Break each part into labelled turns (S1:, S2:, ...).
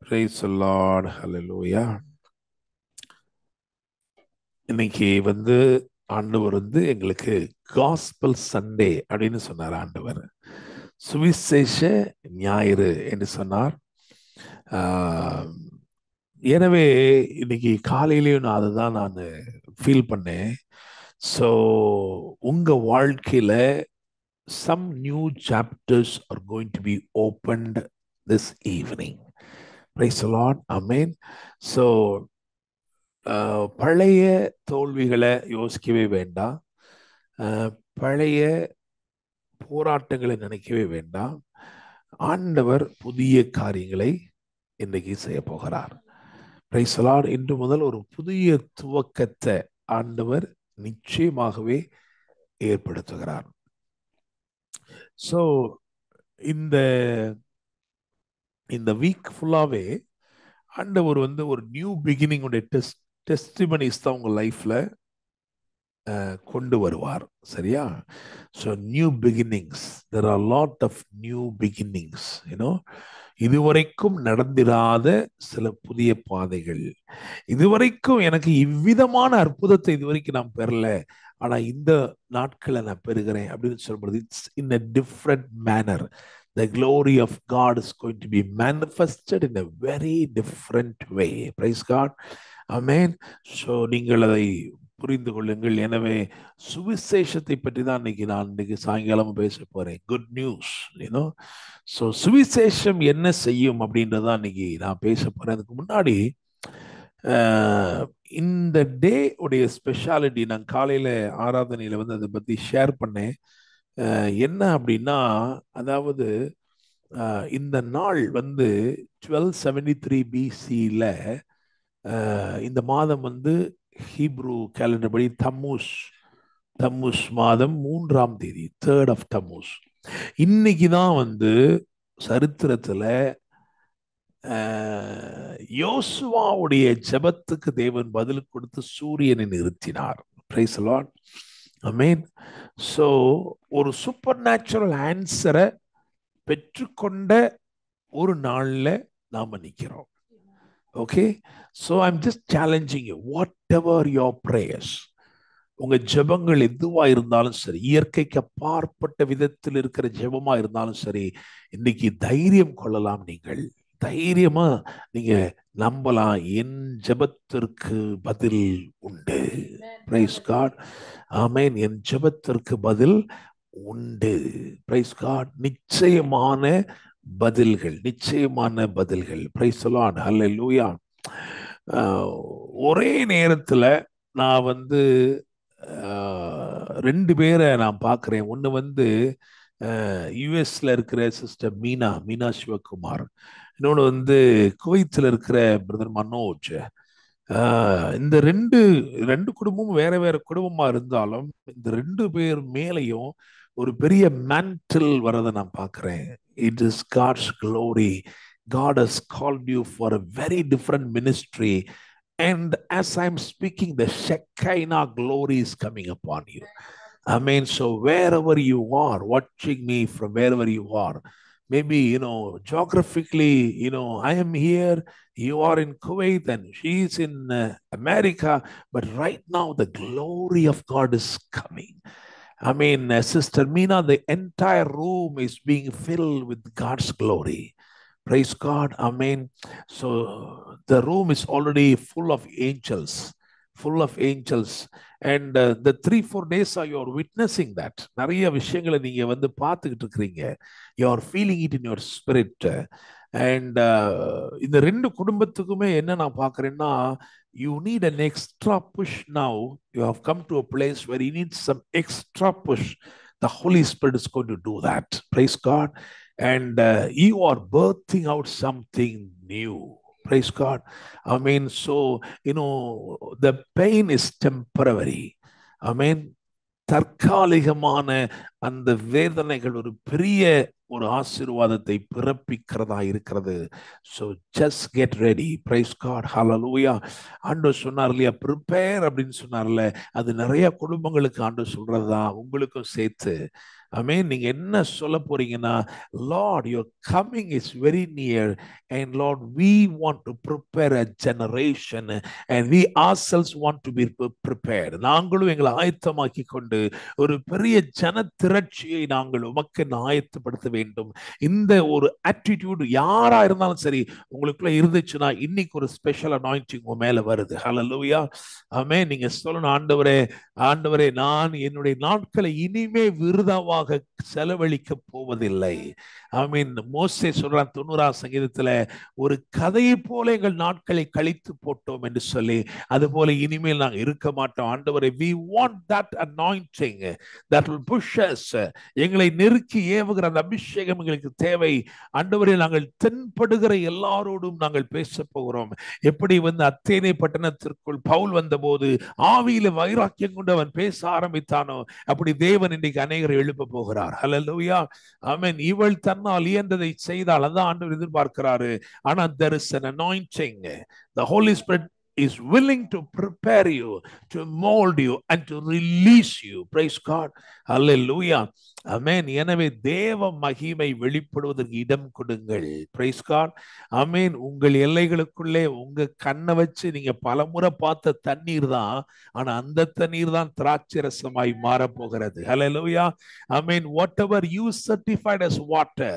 S1: Praise the Lord. Hallelujah. இன்னைக்கு ஆண்டவர் எங்களுக்கு காஸ்பல் சண்டே அப்படின்னு சொன்னார். ஆண்டவர் சுவிசேஷ ஞாயிறு என்று சொன்னார். ஆஹ், எனவே இன்னைக்கு காலையிலேயும் நான் அதை தான் நான் ஃபீல் பண்ணேன். ஸோ உங்க வாழ்க்கையில some new chapters are going to be opened this evening. Praise the Lord. Amen. So பழைய தோல்விகளை யோசிக்கவே வேண்டாம். பழைய போராட்டங்களை நினைக்கவே வேண்டாம். ஆண்டவர் புதிய காரியங்களை இன்னைக்கு செய்ய போகிறார். Price the Lord. இன்று முதல் ஒரு புதிய துவக்கத்தை ஆண்டவர் நிச்சயமாகவே ஏற்படுத்துகிறார். ஸோ இந்த இந்த வீக் ஃபுல்லாவே ஆண்டவர் ஒரு நியூ பிகினிங் உடைய டெஸ்டிமனிஸ் தான் உங்க லைஃப்ல கொண்டு வருவார். சரியா? So new beginnings, there are lot of new beginnings. இதுவரைக்கும் நடந்திராத சில புதிய பாதைகள். இதுவரைக்கும் எனக்கு இவ்விதமான அற்புதத்தை இதுவரைக்கும் நான் பெறல, ஆனா இந்த நாட்களை நான் பெறுகிறேன் அப்படின்னு சொல்றது. It's in a different manner. The glory of God is going to be manifested in a very different way. Praise God. Amen. So நீங்கள் அதை புரிந்து கொள்ளுங்கள். எனவே சுவிசேஷத்தை பற்றி தான் இன்னைக்கு சாயங்காலம் பேச போறேன். Good news. ஸோ சுவிசேஷம் என்ன செய்யும் அப்படின்றதான் இன்னைக்கு நான் பேச போறேன். அதுக்கு முன்னாடி இந்த டே உடைய ஸ்பெஷாலிட்டி நான் காலையில ஆராதனையில அதை பத்தி ஷேர் பண்ணேன். என்ன அப்படின்னா, அதாவது இந்த நாள் 1273 BC-ல இந்த மாதம் ஹீப்ரூ கேலண்டர் படி தம்முஸ் மாதம் 3ஆம் தேதி, 3rd of தம்முஸ். இன்னைக்கு தான் சரித்திரத்துல யோசுவாவுடைய ஜெபத்துக்கு தேவன் பதில் கொடுத்து சூரியனை நிறுத்தினார். Price the Lord. Amen. So ஒரு சூப்பர் நேச்சுரல் ஆன்சரை பெற்றுக்கொண்ட ஒரு நாள்ல நாம நிக்கிறோம். Okay. So I'm just challenging you, what ever your prayers, உங்க ஜெபங்கள் எதுவா இருந்தாலும் சரி, இயற்கைக்கு அப்பாற்பட்ட விதத்தில் இருக்கிற ஜெபமா இருந்தாலும் சரி, இன்னைக்கு தைரியம் கொள்ளலாம். நீங்கள் தைரியமா நீங்க நம்பலாம், என் ஜெபத்திற்கு பதில் உண்டு. Praise God. ஆமென். என் ஜெபத்திற்கு பதில் உண்டு. Praise God. நிச்சயமான பதில்கள். Praise the Lord. ஹல்லேலூயா. ஒரே நேரத்துல நான் ரெண்டு பேரை நான் பார்க்கிறேன். ஒன்று யுஎஸ்ல இருக்கிற சிஸ்டர் மீனா சிவகுமார், இன்னொன்று குவைத்தில் இருக்கிற பிரதர் மனோஜ். இந்த ரெண்டு குடும்பமும் வேற வேற குடும்பமா இருந்தாலும் இந்த ரெண்டு பேர் மேலையும் ஒரு பெரிய மேண்டில் வரதை நான் பார்க்கிறேன். It is God's glory. God has called you for a very different ministry. And as I'm speaking, the Shekinah glory is coming upon you. Amen. So wherever you are, watching me from wherever you are, maybe, geographically, I am here, you are in Kuwait, and she is in America. But right now, the glory of God is coming. I mean, Sister Meena, the entire room is being filled with God's glory. Praise God. Amen. So the room is already full of angels. And the 3-4 days you are witnessing that. நிறைய விஷயங்களை நீங்க பார்த்துக்கிட்டு இருக்கிறீங்க. You are feeling it in your spirit. And இந்த ரெண்டு குடும்பத்துக்குமே என்ன நான் பார்க்கிறேன்னா, you need an extra push now. You have come to a place where you need some extra push. The Holy Spirit is going to do that. Praise God. And you are birthing out something new. Praise God. I mean, so, the pain is temporary. I mean, தற்காலிகமான அந்த வேதனைகள் ஒரு பெரிய ஒரு ஆசீர்வாதத்தை பிறப்பிக்கிறதா இருக்கிறது. So just get ready. Praise God, ஹalleluya. ஆண்டவர் சொன்னார் இல்லையா, ப்ரிப்பேர் அப்படின்னு சொன்னார்ல, அது நிறைய குடும்பங்களுக்கு ஆண்டவர் சொல்றதுதான், உங்களுக்கும் சேர்த்து. ஆமென். நீங்க என்ன சொல்ல போறீங்கன்னா, Lord your coming is very near and Lord we want to prepare a generation and we ourselves want to be prepared. நாங்களும் எங்களை ஆயத்தமாக்கி கொண்டு ஒரு பெரிய ஜன திரட்சியை நாங்கள் உமக்கு ஆயத்தப்படுத்த வேண்டும். இந்த ஒரு ஆட்டிடியூட் யாரா இருந்தாலும் சரி உங்களுக்குள்ள இருந்துச்சுன்னா இன்னைக்கு ஒரு ஸ்பெஷல் அனாயிண்டிங் உங்க மேல வருது. ஹalleluya. ஆமென். நீங்க சொல்லணும், ஆண்டவரே, ஆண்டவரே, நான் என்னுடைய நாட்களை இனிமே விருதாவாக செலவழிக்க போவதில்லை. ஆமீன். மோசே சொல்றான் 90ஆம் சங்கீதத்துல, ஒரு கதையை போல எங்கள் நாட்களை கழித்து போட்டோம் என்று சொல்லி, அது போல இனிமேல் நாங்கள் இருக்க மாட்டோம். ஆண்டவரே, we want that anointing that will push us. எங்களை நெருக்கி ஏவுகிற அந்த அபிஷேகம் எங்களுக்கு தேவை. ஆண்டவரே, நாங்கள் தென்படுகிற எல்லாரோடும் நாங்கள் பேச போகிறோம். எப்படி அத்தேனே பட்டணத்திற்குள் பவுல் வந்தபோது ஆவியில வைராக்கியம் கொண்டு அவன் பேச ஆரம்பித்தானோ, அப்படி தேவன் இன்றைக்கு அநேகரை எழுப்ப போகிறார். ஹல்லேலூயா. ஆமென். இவள் தன்னால் இயன்றதை செய்தால் அதான் ஆண்டவர் எதிர்பார்க்கிறாரு. ஆனா there is an anointing. The Holy Spirit is willing to prepare you, to mold you and to release you. Praise God. Hallelujah. Amen. எனவே தேவ மகிமை வெளிப்படுவதற்கு இடம் கொடுங்கள். Praise God. Amen. உங்கள் எல்லைகளுக்குள்ளே உங்க கண்ணை வச்சு நீங்க பலமுறை பார்த்த தண்ணீர் தான், ஆனா அந்த தண்ணீர் தான் திராட்சை ரசமாய் மாறப்போகிறது. Hallelujah. Amen. Whatever you certified as water,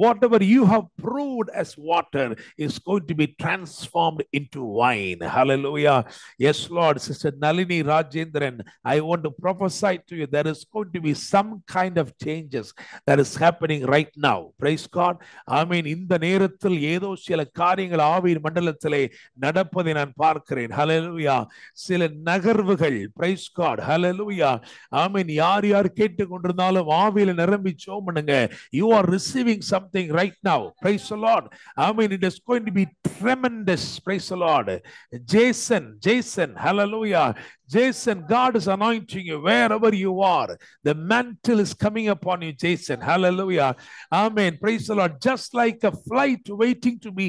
S1: whatever you have proved as water is going to be transformed into wine. Hallelujah. Yes, Lord. Sister Nalini Rajendran, I want to prophesy to you, there is going to be some kind of changes that is happening right now. Praise God. Amen. இந்த நேரத்தில் ஏதோ சில காரியங்கள் ஆவியின் மண்டலத்திலே நடப்பதை நான் பார்க்கிறேன். Hallelujah. சில நகர்வுகள். Praise God. Hallelujah. Amen. யார் யார் கேட்டுக்கொண்டிருந்தாலும் ஆவியில நிரம்பி ஜெபம் பண்ணுங்க. You are receiving something right now. Praise the Lord. Amen. It is going to be tremendous. Praise the Lord. Jason, hallelujah. Jason, God is anointing you wherever you are. The mantle is coming upon you, Jason. Hallelujah. Amen. Praise the Lord. Just like a flight waiting to be,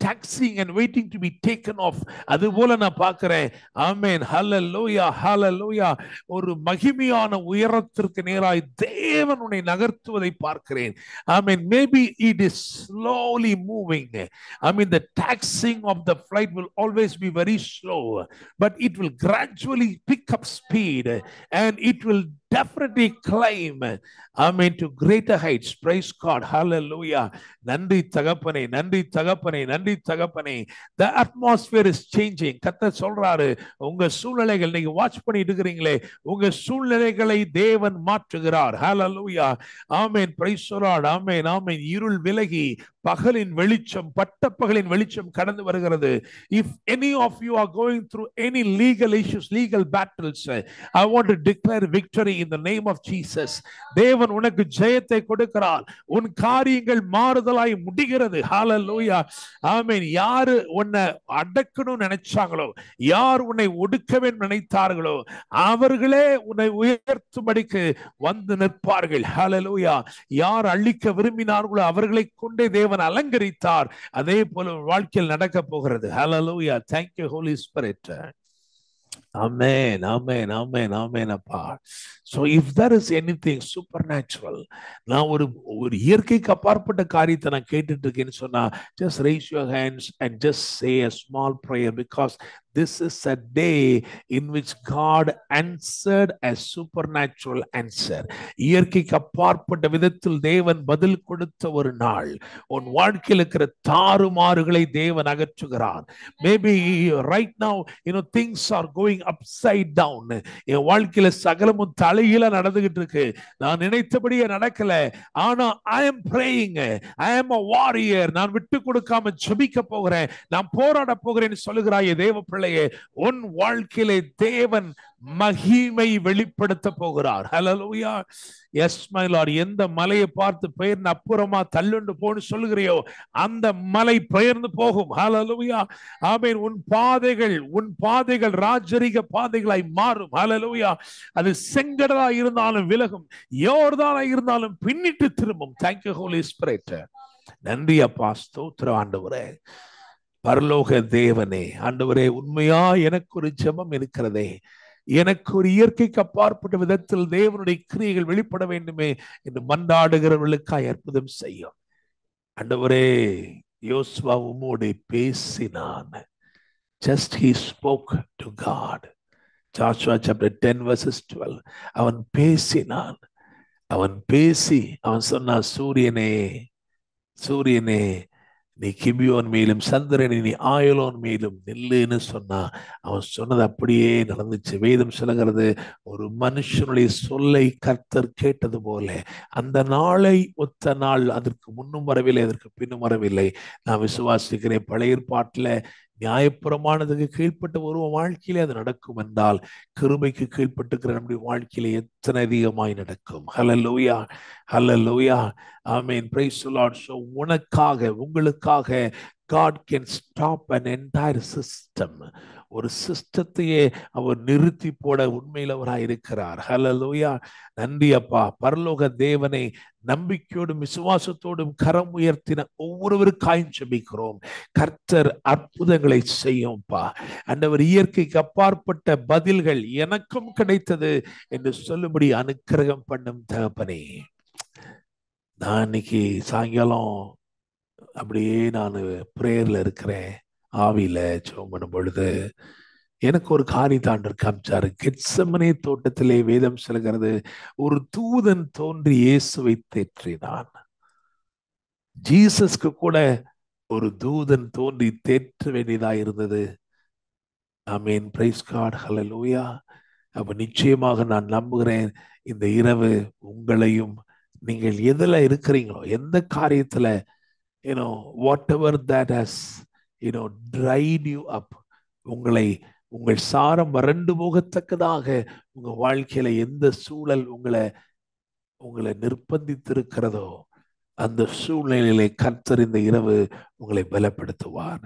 S1: taxiing and waiting to be taken off. அதுபோல நான் பார்க்கிறேன். ஆமென். ஹல்லேலூயா, ஹல்லேலூயா. ஒரு மகிமையான உயரத்திற்கு நேராய் தேவன் உன்னை நகர்த்துவதை பார்க்கிறேன். ஆமென். Maybe it is slowly moving. I mean, the taxiing of the flight will always be very slow, but it will gradually pick up speed and it will definitely climb, amen, to greater heights. Praise God. Hallelujah. நன்றி தகப்பனே, நன்றி தகப்பனே, நன்றி தகப்பனே. The atmosphere is changing. கர்த்தர் சொல்றாரு, உங்க சூழ்நிலைகள் நீங்க வாட்ச் பண்ணிட்டு இருக்கிறீங்களே, உங்க சூழ்நிலைகளை தேவன் மாற்றுகிறார். Hallelujah. Amen. Praise the Lord. Amen. Amen. இருள் விலகி பகலின் வெளிச்சம், பட்ட பகலின் வெளிச்சம் கடந்து வருகிறது. If any of you are going through any legal issues, legal battles, I want to declare victory in the name of Jesus. தேவன் உனக்கு ஜெயத்தை கொடுக்கிறார். உன் காரியங்கள் மாறுதலாய் முடிகிறது. ஹalleluya. ஆமென். யாரு உன்னை அடக்கணும்னு நினைச்சாங்களோ, யார் உன்னை ஒடுக்கவே நினைத்தார்களோ, அவர்களே உன்னை உயர்த்தும்படிக்கு வந்து நிற்பார்கள். ஹalleluya. யார் அழிக்க விரும்பினார்களோ அவர்களை கொண்டே தேவன் அலங்கரித்தார். அதே போல வாழ்க்கையில் நடக்க போகிறது. ஹalleluya. Thank you, Holy Spirit. Amen, amen, amen, amen, அப்பா. So if there is anything supernatural, நான் ஒரு இயற்கைக்கு அப்பாற்பட்ட காரியத்தை நான் கேட்டுட்டு இருக்கேன்னு சொன்னா, just raise your hands and just say a small prayer, because this is a day in which God answered a supernatural answer. இயற்கைக்கு அப்பாற்பட்ட விதத்தில் தேவன் பதில் கொடுத்த ஒரு நாள். உன் வாழ்க்கையில் இருக்கிற தாறுமாறுகளை தேவன் அகற்றுகிறான். Maybe right now, things are going upside down. என் வாழ்க்கையில சகலமும் தலையில நடந்துகிட்டு இருக்கு. நான் நினைத்தபடியே நடக்கல. ஆனா I am praying. I am a warrior. நான் விட்டு கொடுக்காம ஜெபிக்க போகிறேன். நான் போராட போகிறேன்னு சொல்லுகிறாயே தேவ பிள்ளை. பிள்ளையே, உன் வாழ்க்கையிலே தேவன் மகிமை வெளிப்படுத்த போகிறார். ஹல்லேலூயா. Yes my Lord. எந்த மலையை பார்த்து பெயர்ந்து அப்புறமா தள்ளுண்டு போன்னு சொல்லுகிறியோ அந்த மலை பெயர்ந்து போகும். ஹல்லேலூயா. ஆமென். உன் பாதைகள் ராஜரிக பாதைகளாய் மாறும். ஹல்லேலூயா. அது செங்கடலா இருந்தாலும் விலகும், யோர்தானா இருந்தாலும் பின்னிட்டு திரும்பும். Thank you Holy Spirit. நன்றி அப்பா, ஸ்தோத்திரம் ஆண்டவரே. பரலோக தேவனே, ஆண்டவரே, உண்மையா எனக்கு ஒரு ஜெபம் இருக்கிறதே, எனக்கு ஒரு இயற்கைக்கு அப்பாற்பட்ட விதத்தில் தேவனுடைய கிரியைகள் வெளிப்பட வேண்டுமே என்று மன்றாடுகிறவர்களுக்காய் அற்புதம் செய்யும். ஆண்டவரே, யோசுவா உம்மோடு பேசினான். Just he spoke to God. Joshua chapter 10 verses 12. அவன் பேசினான். அவன் பேசி அவன் சொன்னான், சூரியனே, சூரியனே, நீ கிபியோன் மேலும், சந்திரனை நீ ஆயலோன் மேலும் நில்லுன்னு சொன்னா. அவன் சொன்னது அப்படியே நடந்துச்சு. வேதம் சொல்லுகிறது, ஒரு மனுஷனுடைய சொல்லை கர்த்தர் கேட்டது போல அந்த நாளை ஒத்த நாள் அதற்கு முன்னும் வரவில்லை, அதற்கு பின்னும் வரவில்லை. நான் விசுவாசிக்கிறேன், பழைய ஏற்பாட்டில் நியாயப்பிரமாணத்துக்கு கீழ்ப்பட்ட ஒரு வாழ்க்கையிலே அது நடக்கும் என்றால், கிருபைக்கு கீழ்ப்பட்டுக்கிற நம்முடைய வாழ்க்கையிலே எத்தனை அதிகமாய் நடக்கும். Hallelujah, hallelujah. ஆமென். Praise the Lord. சோ உனக்காக, உங்களுக்காக God can stop an entire system. ஒரு சிஸ்டத்தையே அவர் நிறுத்தி போட உண்மையில் அவராக இருக்கிறார். ஹல்லேலூயா. நன்றி அப்பா. பரலோக தேவனை நம்பிக்கையோடும் விசுவாசத்தோடும் கரம் உயர்த்தின ஒவ்வொருவருக்காயும் ஜெபிக்கிறோம். கர்த்தர் அற்புதங்களை செய்யும்பா. ஆண்டவர், இயற்கைக்கு அப்பாற்பட்ட பதில்கள் எனக்கும் கிடைத்தது என்று சொல்லும்படி அனுக்கிரகம் பண்ணும் தகப்பனே. நான் இன்னைக்கு சாயங்காலம் அப்படியே நான் பிரேயர்ல இருக்கிறேன். ஆவியில ஜெபம் பண்ணும் பொழுது எனக்கு ஒரு காரியத்தாண்டர் காமிச்சாரு. கெத்செமனே தோட்டத்திலே வேதம் சொல்கிறது, ஒரு தூதன் தோன்றி இயேசுவை தேற்றினான். ஜீசஸ்க்கு கூட ஒரு தூதன் தோன்றி தேற்ற வேண்டியதா இருந்தது. ஆமென். Praise God. ஹல்லேலூயா. அப்ப நிச்சயமாக நான் நம்புகிறேன், இந்த இரவு உங்களையும், நீங்கள் எதுல இருக்கிறீங்களோ, எந்த காரியத்துல, whatever that has dried you up, உங்கள் சாரம் வறண்டு போகத்தக்கதாக உங்க வாழ்க்கையில எந்த சூழல் உங்களை நிர்பந்தித்திருக்கிறதோ அந்த சூழ்நிலையிலே கர்த்தர் இந்த இரவு உங்களை பலப்படுத்துவார்.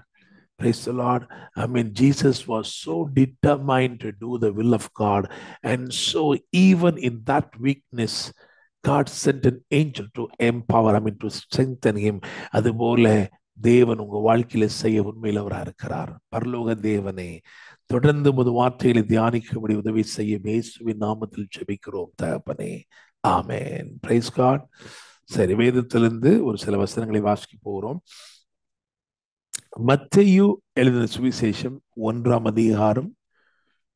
S1: Praise the Lord. I mean, Jesus was so determined to do the will of God, and so even in that weakness God sent an angel to empower, to strengthen him. அதுபோல தேவன் உங்க வாழ்க்கையில செய்ய உண்மையில் அவராக இருக்கிறார். பரலோக தேவனே, தொடர்ந்து உமது வார்த்தைகளை தியானிக்கும்படி உதவி செய்ய இயேசுவின் நாமத்தில் ஜெபிக்கிறோம் தகப்பனே. ஆமென். Praise God. சரி, வேதத்திலிருந்து ஒரு சில வசனங்களை வாசிக்க போகிறோம். மத்தேயு எழுதின சுவிசேஷம் 1ஆம் அதிகாரம்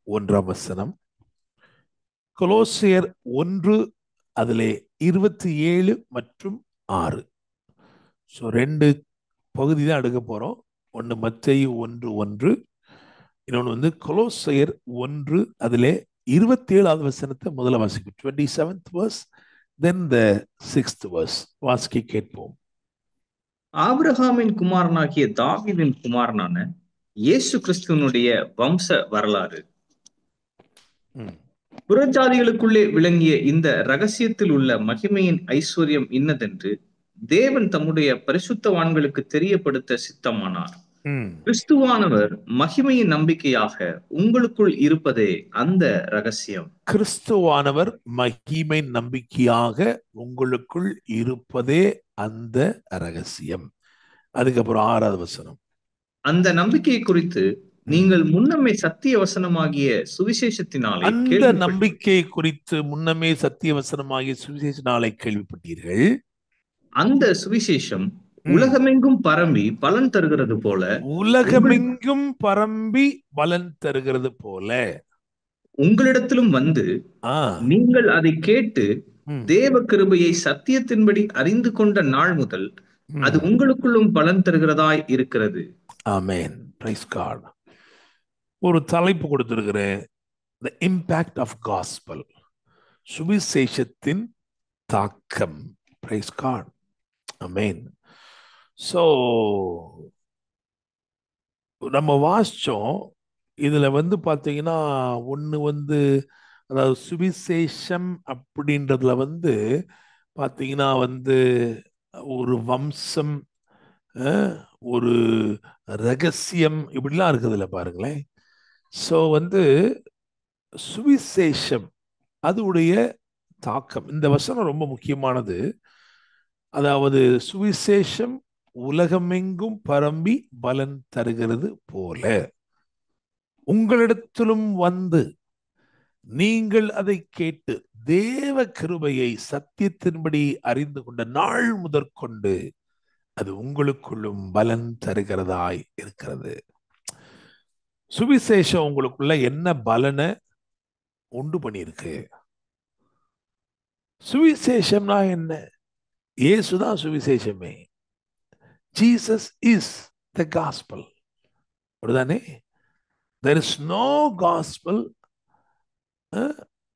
S1: 1ஆம் வசனம். கொலோசியர் 1 அதிலே 27 மற்றும் 6. ஸோ 2 பகுதி தான் எடுக்க போறோம். ஒன்று மத்தேயு 1:1, இன்னொன்று கொலோசியர் 1 அதிலே 27வது வசனத்தை முதல்ல வாசிக்கும். 27th verse, then the 6th verse. வாசிக்க கேட்போம்.
S2: ஆபிரகாமின் குமாரனாகிய தாவீதின் குமாரனான இயேசு கிறிஸ்துவனுடைய வம்ச வரலாறு. புறஜாதிகளுக்குள்ளே விளங்கிய இந்த ரகசியத்தில் உள்ள மகிமையின் ஐஸ்வர்யம் இன்னதென்று தேவன் தம்முடைய பரிசுத்தவான்களுக்கு தெரியப்படுத்த சித்தமானார். கிறிஸ்துவானவர் மகிமையின் நம்பிக்கையாக உங்களுக்குள் இருப்பதே அந்த ரகசியம்.
S1: கிறிஸ்துவானவர் மகிமை நம்பிக்கையாக உங்களுக்குள் இருப்பதே அந்த ரகசியம். அதுக்கப்புறம் 6வது வசனம்.
S2: அந்த நம்பிக்கையை குறித்து நீங்கள் முன்னமே சத்திய வசனமாகிய சுவிசேஷத்தினாலே,
S1: அந்த நம்பிக்கை குறித்து முன்னமே சத்திய வசனமாகிய சுவிசேஷத்தினாலே கேள்விப்பட்டீர்கள்.
S2: அந்த சுவிசேஷம் உலகமெங்கும் பரம்பி பலன் தருகிறது போல,
S1: உலகமெங்கும் பரம்பி பலன் தருகிறது போல
S2: உங்களிடத்திலும் வந்து நீங்கள் அதை கேட்டு தேவ கிருபையை சத்தியத்தின்படி அறிந்து கொண்ட நாள் முதல் அது உங்களுக்குள்ளும் பலன் தருகிறதாய் இருக்கிறது.
S1: ஆமென். Praise God. ஒரு தலைப்பு கொடுத்திருக்கிறேன், the impact of gospel, சுவிசேஷத்தின் தாக்கம். Price God. ஆமென். சோ நம்ம வாசிச்சோம், இதுல வந்து பாத்தீங்கன்னா ஒண்ணு வந்து அதாவது சுவிசேஷம் அப்படின்றதுல வந்து பாத்தீங்கன்னா வந்து ஒரு வம்சம், ஒரு ரகசியம் இப்படிலாம் இருக்குதுல்ல பாருங்களேன். ஸோ வந்து சுவிசேஷம் அதுடைய தாக்கம், இந்த வசனம் ரொம்ப முக்கியமானது. அதாவது சுவிசேஷம் உலகமெங்கும் பரம்பி பலன் தருகிறது போல உங்களிடத்திலும் வந்து நீங்கள் அதை கேட்டு தேவ கிருபையை சத்தியத்தின்படி அறிந்து கொண்ட நாள் முதற்கொண்டு அது உங்களுக்குள்ளும் பலன் தருகிறதாய் இருக்கிறது. சுவிசேஷம் உங்களுக்குள்ள என்ன பலனை உண்டு பண்ணியிருக்கு? சுவிசேஷம்னா என்ன? இயேசுதான் சுவிசேஷமே. Jesus is the gospel. அப்படிதானே? there is no gospel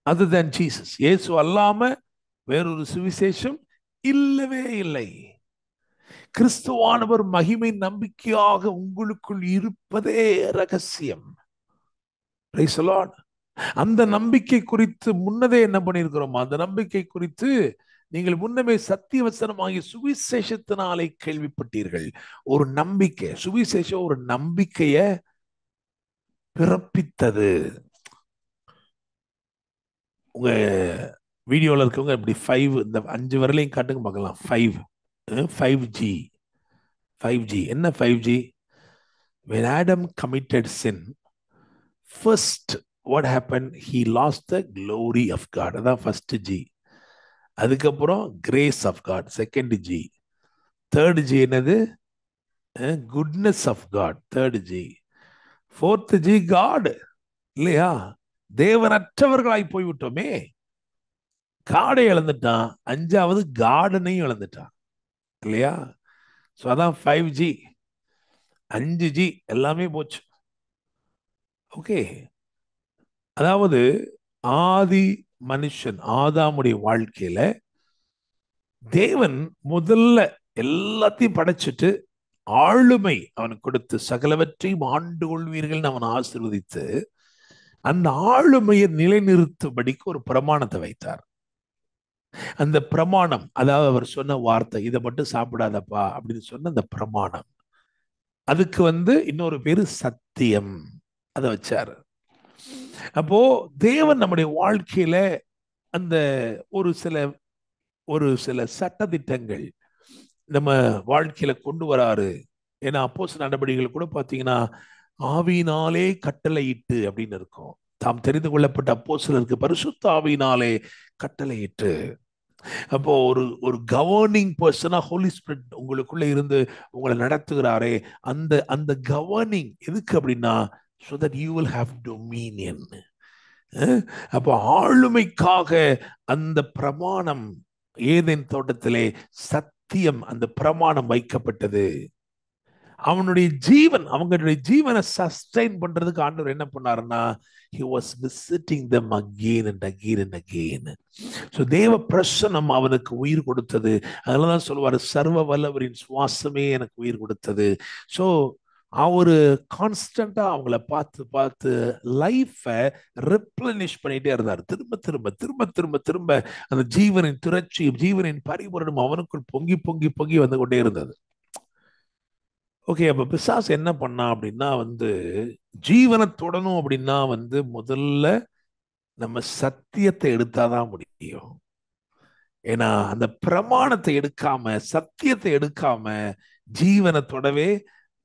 S1: other than Jesus. இயேசு அல்லாம வேறொரு சுவிசேஷம் இல்லவே இல்லை. கிறிஸ்துவானவர் மகிமை நம்பிக்கையாக உங்களுக்குள் இருப்பதே ரகசியம். Praise the Lord. அந்த நம்பிக்கை குறித்து முன்னதே என்ன பண்ணியிருக்கிறோம்? அந்த நம்பிக்கை குறித்து நீங்கள் முன்னமே சத்திய வசனமாகிய சுவிசேஷத்தினாலே கேள்விப்பட்டீர்கள். ஒரு நம்பிக்கை, சுவிசேஷம் ஒரு நம்பிக்கைய பிறப்பித்தது. உங்க வீடியோல இருக்கவங்க இப்படி 5 இந்த 5 வரலையும் காட்டுங்க பார்க்கலாம். 5G. 5G என்ன? 5G, when Adam committed sin, first what happened, he lost the glory of God. அதான் ஃபர்ஸ்ட் G. அதுக்கப்புறம் grace of God second G. Third G என்னது? Goodness of God third G. Fourth G God. இல்லையா? தேவனற்றவர்களாய் போய்விட்டோமே, காடை இழந்துட்டான். 5வது கார்டனையும் இழந்துட்டான். இல்லையா? So அதான் 5G. 5G எல்லாமே போச்சு. ஓகே. அதாவது ஆதி மனுஷன் ஆதாமுடைய வாழ்க்கையில தேவன் முதல்ல எல்லாத்தையும் படைச்சிட்டு ஆளுமை அவனுக்கு கொடுத்து சகலவற்றையும் ஆண்டு கொள்வீர்கள் அவன் ஆசீர்வதித்து அந்த ஆளுமையை நிலைநிறுத்தும்படிக்கு ஒரு பிரமாணத்தை வைத்தார். அந்த பிரமாணம், அதாவது அவர் சொன்ன வார்த்தை, இதை மட்டும் சாப்பிடாதப்பா அப்படின்னு சொன்ன அந்த பிரமாணம், அதுக்கு வந்து இன்னொரு பேரு சத்தியம், அதை வச்சாரு. அப்போ தேவன் நம்முடைய வாழ்க்கையில அந்த ஒரு சில சட்ட திட்டங்கள் நம்ம வாழ்க்கையில கொண்டு வராரு. ஏன்னா அப்போஸ்தலர் நடபடிகள் கூட பாத்தீங்கன்னா ஆவியினாலே கட்டளையிட்டு அப்படின்னு இருக்கும். தாம் தெரிந்து கொள்ளப்பட்ட அப்போஸ்தலருக்கு பரிசுத்த ஆவியினாலே கட்டளையிட்டு. அப்போ ஒரு கவர்னிங் பர்சனா ஹோலி ஸ்பிரிட் உங்களுக்குள்ள இருந்து உங்களை நடத்துகிறாரே, அந்த அந்த கவர்னிங் எதுக்கு அப்படின்னா so that you will have dominion. அப்போ ஆளுமைக்காக அந்த பிரமாணம் ஏதேன் தோட்டத்திலே சத்தியம் அந்த பிரமாணம் வைக்கப்பட்டது. அவனுடைய ஜீவன், அவங்களுடைய ஜீவனை சஸ்டைன் பண்றதுக்கு ஆண்டவர் என்ன பண்ணாருன்னா he was visiting them again and again and again. So தேவ பிரசன்னம் அவனுக்கு உயிர் கொடுத்தது. அதனாலதான் சொல்லுவாரு, சர்வ வல்லவரின் சுவாசமே எனக்கு உயிர் கொடுத்தது. ஸோ அவரு கான்ஸ்டண்டா அவங்கள பார்த்து பார்த்து லைஃபை ரிப்ளனிஷ் பண்ணிட்டே இருந்தார். திரும்ப திரும்ப திரும்ப திரும்ப திரும்ப அந்த ஜீவனின் திரட்சி, ஜீவனின் பரிபூரணம் அவனுக்குள் பொங்கி பொங்கி பொங்கி வந்து கொண்டே இருந்தது. ஓகே. அப்ப பிசாசு என்ன பண்ணா அப்படின்னா வந்து ஜீவனை தொடணும் அப்படின்னா வந்து முதல்ல நம்ம சத்தியத்தை எடுத்தாதான் முடியும். ஏன்னா அந்த பிரமாணத்தை எடுக்காம சத்தியத்தை எடுக்காம ஜீவனை தொடவே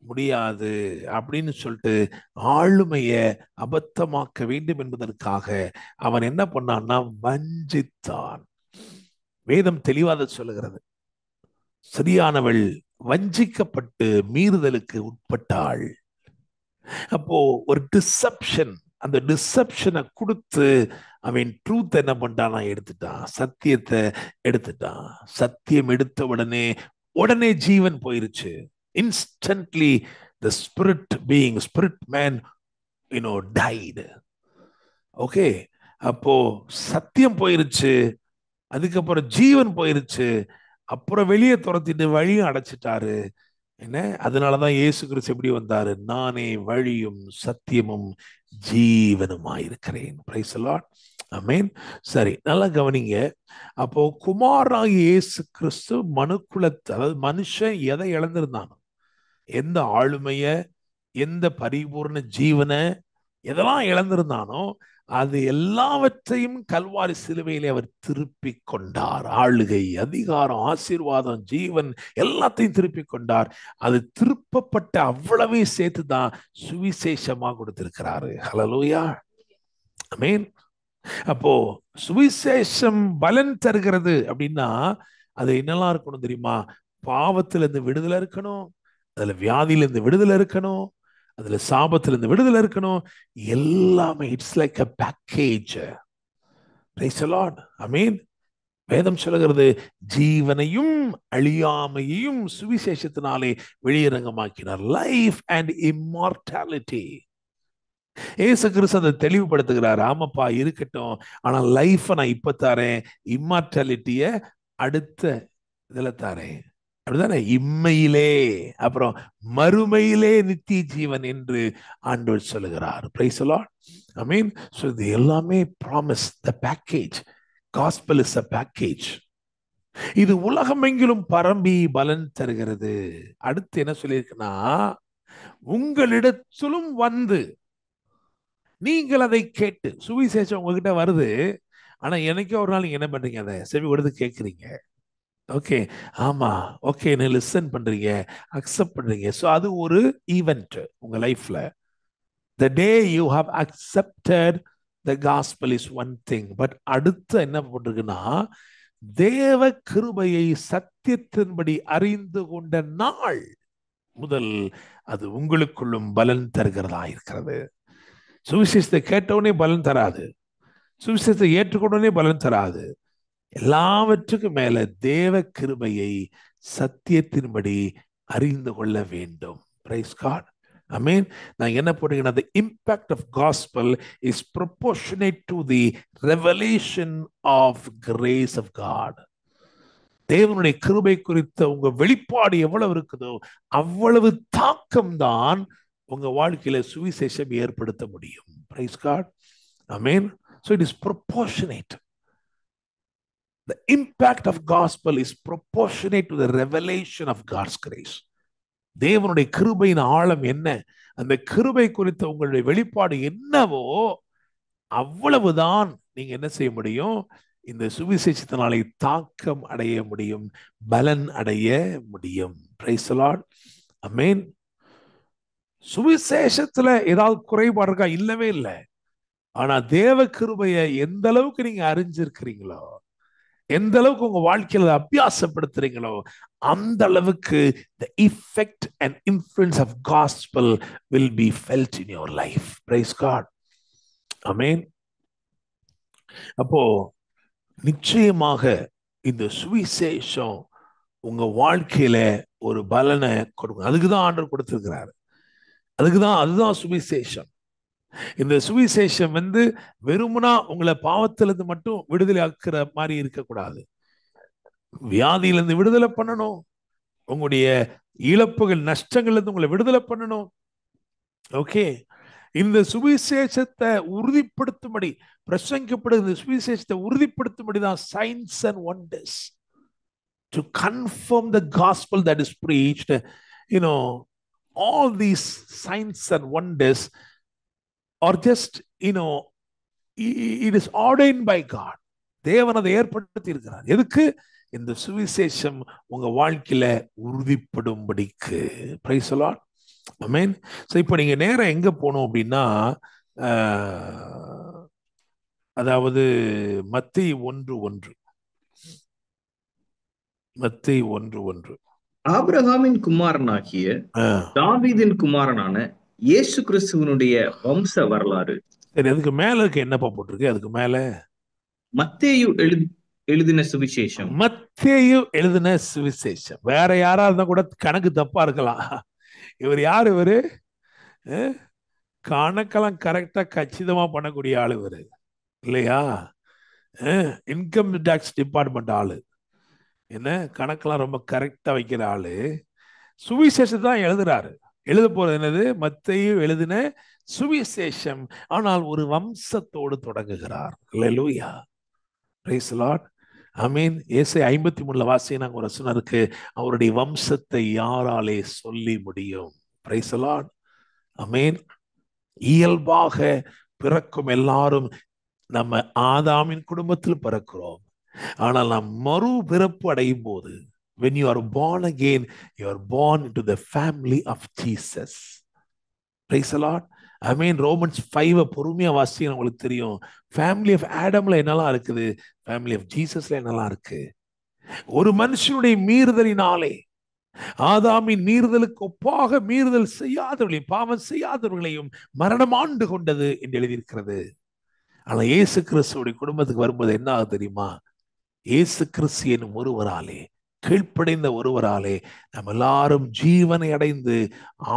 S1: முடியாது அப்படின்னு சொல்லிட்டு ஆளுமைய அபத்தமாக்க வேண்டும் என்பதற்காக அவன் என்ன பண்ணான்னா வஞ்சித்தான். வேதம் தெளிவாக சொல்லுகிறது, சரியானவள் வஞ்சிக்கப்பட்டு மீறுதலுக்கு உட்பட்டாள். அப்போ ஒரு டிசப்ஷன், அந்த டிசப்ஷனை கொடுத்து அவன் ட்ரூத் என்ன பண்ணிட்டானா எடுத்துட்டான், சத்தியத்தை எடுத்துட்டான். சத்தியம் எடுத்த உடனே ஜீவன் போயிருச்சு. Instantly the spirit man died. Okay. அப்போ சத்தியம் போயிருச்சு, அதுக்கப்புறம் ஜீவன் போயிருச்சு, அப்புறம் வெளியே துரத்திட்டு வழியும் அடைச்சிட்டாரு. என்ன, அதனாலதான் இயேசு கிறிஸ்து எப்படி வந்தாரு? நானே வழியும் சத்தியமும் ஜீவனுமாயிருக்கிறேன். Price the Lord. ஆமென். சரி, நல்லா கவனிங்க. அப்போ குமாரனாகிய இயேசு கிறிஸ்து மனுக்குலத்தை, அதாவது மனுஷன் எதை இழந்திருந்தானோ, எந்த ஆளுமைய, எந்த பரிபூர்ண ஜீவனை எதெல்லாம் இழந்திருந்தானோ அது எல்லாவற்றையும் கல்வாரி சிலுவையிலே அவர் திருப்பி கொண்டார். ஆளுகை, அதிகாரம், ஆசீர்வாதம், ஜீவன் எல்லாத்தையும் திருப்பி கொண்டார். அது திருப்பப்பட்ட அவ்வளவே சேர்த்து தான் சுவிசேஷமா கொடுத்திருக்கிறாரு. ஹல்லேலூயா. ஆமென். அப்போ சுவிசேஷம் பலன் தருகிறது அப்படின்னா அது என்னெல்லாம் இருக்கணும் தெரியுமா? பாவத்திலிருந்து விடுதலை இருக்கணும், அதுல வியாதியிலிருந்து விடுதலை இருக்கணும், அதுல சாபத்திலிருந்து விடுதலை இருக்கணும். எல்லாமே it's like a package. Praise the Lord. ஆமென். வேதம் சொல்லுகிறது, ஜீவனையும் அழியாமையையும் சுவிசேஷத்தினாலே வெளியரங்கமாக்கினார். Life and immortality. ஏசு கிறிஸ்து அதை தெளிவுபடுத்துகிறார். ஆமாப்பா இருக்கட்டும், ஆனா லைஃபை நான் இப்ப தாரேன், இம்மார்டாலிட்டிய அடுத்த இதுல தாரேன். அப்படிதானே? இம்மையிலே அப்புறம் மறுமையிலே நித்திய ஜீவன் என்று ஆண்டவர் சொல்லுகிறார். Price the Lord. I mean, so இது எல்லாமே promise, the package. Gospel is a package. இது உலகமெங்கிலும் பரம்பி பலன் தருகிறது. அடுத்து என்ன சொல்லியிருக்குன்னா, உங்களிடத்திலும் வந்து நீங்கள் அதை கேட்டு, சுவிசேஷம் உங்ககிட்ட வருது, ஆனா என்னைக்கோ ஒரு நாள் நீங்க என்ன பண்றீங்க? அதை செவி கொடுத்து கேட்குறீங்க. ஓகே, ஆமா, ஓகே, நீ லிசன் பண்றீங்க, அக்செப்ட் பண்றீங்க. ஸோ அது ஒரு ஈவெண்ட் உங்க லைஃப்ல. The day you have accepted the gospel is one thing. But அடுத்து என்ன போட்டிருக்குன்னா, தேவ கிருபையை சத்தியத்தின்படி அறிந்து கொண்ட நாள் முதல் அது உங்களுக்குள்ளும் பலன் தருகிறதா இருக்கிறது. சுவிசேஷத்தை கேட்டவுடனே பலன் தராது, சுவிசேஷத்தை ஏற்றுக்கொண்டே பலன் தராது. எல்லாவற்றுக்கும் மேல தேவ கிருபையை சத்தியத்தின்படி அறிந்து கொள்ள வேண்டும். Praise God. ஆமென். நான் என்ன போட்டீங்கன்னா, the impact of gospel is proportionate to the revelation of grace of God. தேவனுடைய கிருபை குறித்த உங்க வெளிப்பாடு எவ்வளவு இருக்குதோ அவ்வளவு தாக்கம் தான் உங்க வாழ்க்கையில சுவிசேஷம் ஏற்படுத்த முடியும். Praise God. Amen. So it is proportionate. The impact of gospel is proportionate to the revelation of God's grace. தேவனுடைய கிருபையின் ஆழம் என்ன, அந்த கிருபை குறித்த உங்களுடைய வெளிப்பாடு என்னவோ அவ்வளவுதான் நீங்க என்ன செய்ய முடியும்? இந்த சுவிசேஷத்தினாலே தாக்கம் அடைய முடியும், பலன் அடைய முடியும். Price the Lord. ஆமென். சுவிசேஷத்துல ஏதாவது குறைபாடு இருக்கா? இல்லவே இல்லை. ஆனா தேவ கிருபையை எந்த அளவுக்கு நீங்க அறிஞ்சிருக்கிறீங்களோ, எந்த அளவுக்கு உங்க வாழ்க்கையில அபியாசப்படுத்துறீங்களோ, அந்த அளவுக்கு the effect and influence of gospel will be felt in your life. Praise God. Amen. அப்போ நிச்சயமாக இந்த சுவிசேஷம் உங்க வாழ்க்கையில ஒரு பலனை கொடுக்கும். அதுக்குதான் ஆண்டவர் கொடுத்திருக்கிறாரு. அதுதான் சுவிசேஷம். இந்த சுவிசேஷம் வெறுமனா உங்களை பாவத்திலிருந்து மட்டும் விடுதலை ஆக்குற மாதிரி இருக்கக்கூடாது. வியாதியிலிருந்து விடுதலை பண்ணணும், உங்களுடைய இழப்புகள், நஷ்டங்கள்ல உங்களை விடுதலை பண்ணணும். ஓகே, இந்த சுவிசேஷத்தை உறுதிப்படுத்தும்படி பிரசங்கிக்கப்படுகிற இந்த சுவிசேஷத்தை உறுதிப்படுத்தும்படி தான் signs and wonders. To confirm the gospel that is preached, you know, all these signs and wonders are just, you know, it is ordained by God. தேவன் அதை ஏற்படுத்தி இருக்கிறார். எதுக்கு? இந்த சுவிசேஷம் உங்க வாழ்க்கையில உறுதிப்படும்படிக்கு. Praise the Lord. ஆமென். சோ இப்போ நீங்க நேரம் எங்க போகணும் அப்படின்னா, அதாவது மத்தேயு 1:1. மத்தேயு 1:1.
S2: ஆபிரகாமின் குமாரனாகிய தாவீதின் குமாரனான இயேசு கிறிஸ்துவனுடைய வம்ச வரலாறு.
S1: சரி, அதுக்கு மேல இருக்க என்னப்பா போட்டிருக்கு? அதுக்கு மேல
S2: மத்தேயு எழுதின சுவிசேஷம்.
S1: மத்தேயு எழுதின சுவிசேஷம். வேற யாரா இருந்தா கூட கணக்கு தப்பா இருக்கலாம். இவர் யாரு? இவரு கணக்கெல்லாம் கரெக்டா கச்சிதமா பண்ணக்கூடிய ஆளு இவரு, இல்லையா? இன்கம் டாக்ஸ் டிபார்ட்மெண்ட் ஆளு. என்ன, கணக்கெல்லாம் ரொம்ப கரெக்டா வைக்கிற ஆளு. சுவிசேஷம் தான் எழுதுறாரு. எழுத போறது என்னது? மத்தேயு எழுதின சுவிசேஷம். ஆனால் ஒரு வம்சத்தோடு தொடங்குகிறார். அல்லேலூயா, பிரைஸ் தி லார்ட். ஆமீன். ஏசாயா 53 வாசிங்க, ஒரு வசனம் இருக்கு, அவருடைய வம்சத்தை யாராலே சொல்லி முடியும்? Price the Lord. ஆமீன். இயல்பாக பிறக்கும் எல்லாரும் நம்ம ஆதாமின் குடும்பத்தில் பிறக்கிறோம். ஆனால் நாம் மறு பிறப்பு அடையும் போது, when you are born again, you are born into the family of Jesus. Praise the Lord. I mean, Romans 5 பொறுமையா வாசிங்க, உங்களுக்கு தெரியும். ஃபேமிலி ஆஃப் ஆடம்ல என்னெல்லாம் இருக்குது, ஃபேமிலி ஆஃப் ஜீசஸ்ல என்னெல்லாம் இருக்கு. ஒரு மனுஷனுடைய மீறுதலினாலே, ஆதாமின் மீறுதலுக்கு ஒப்பாக மீறுதல் செய்யாதவர்களையும் பாவம் செய்யாதவர்களையும் மரணம் ஆண்டு கொண்டது என்று எழுதியிருக்கிறது. ஆனா இயேசு கிறிஸ்துடைய குடும்பத்துக்கு வரும்போது என்ன ஆகுது தெரியுமா? இயேசு கிறிஸ்து என்னும் ஒருவராலே, கீழ்ப்படைந்த ஒருவராலே நம்ம எல்லாரும் ஜீவனை அடைந்து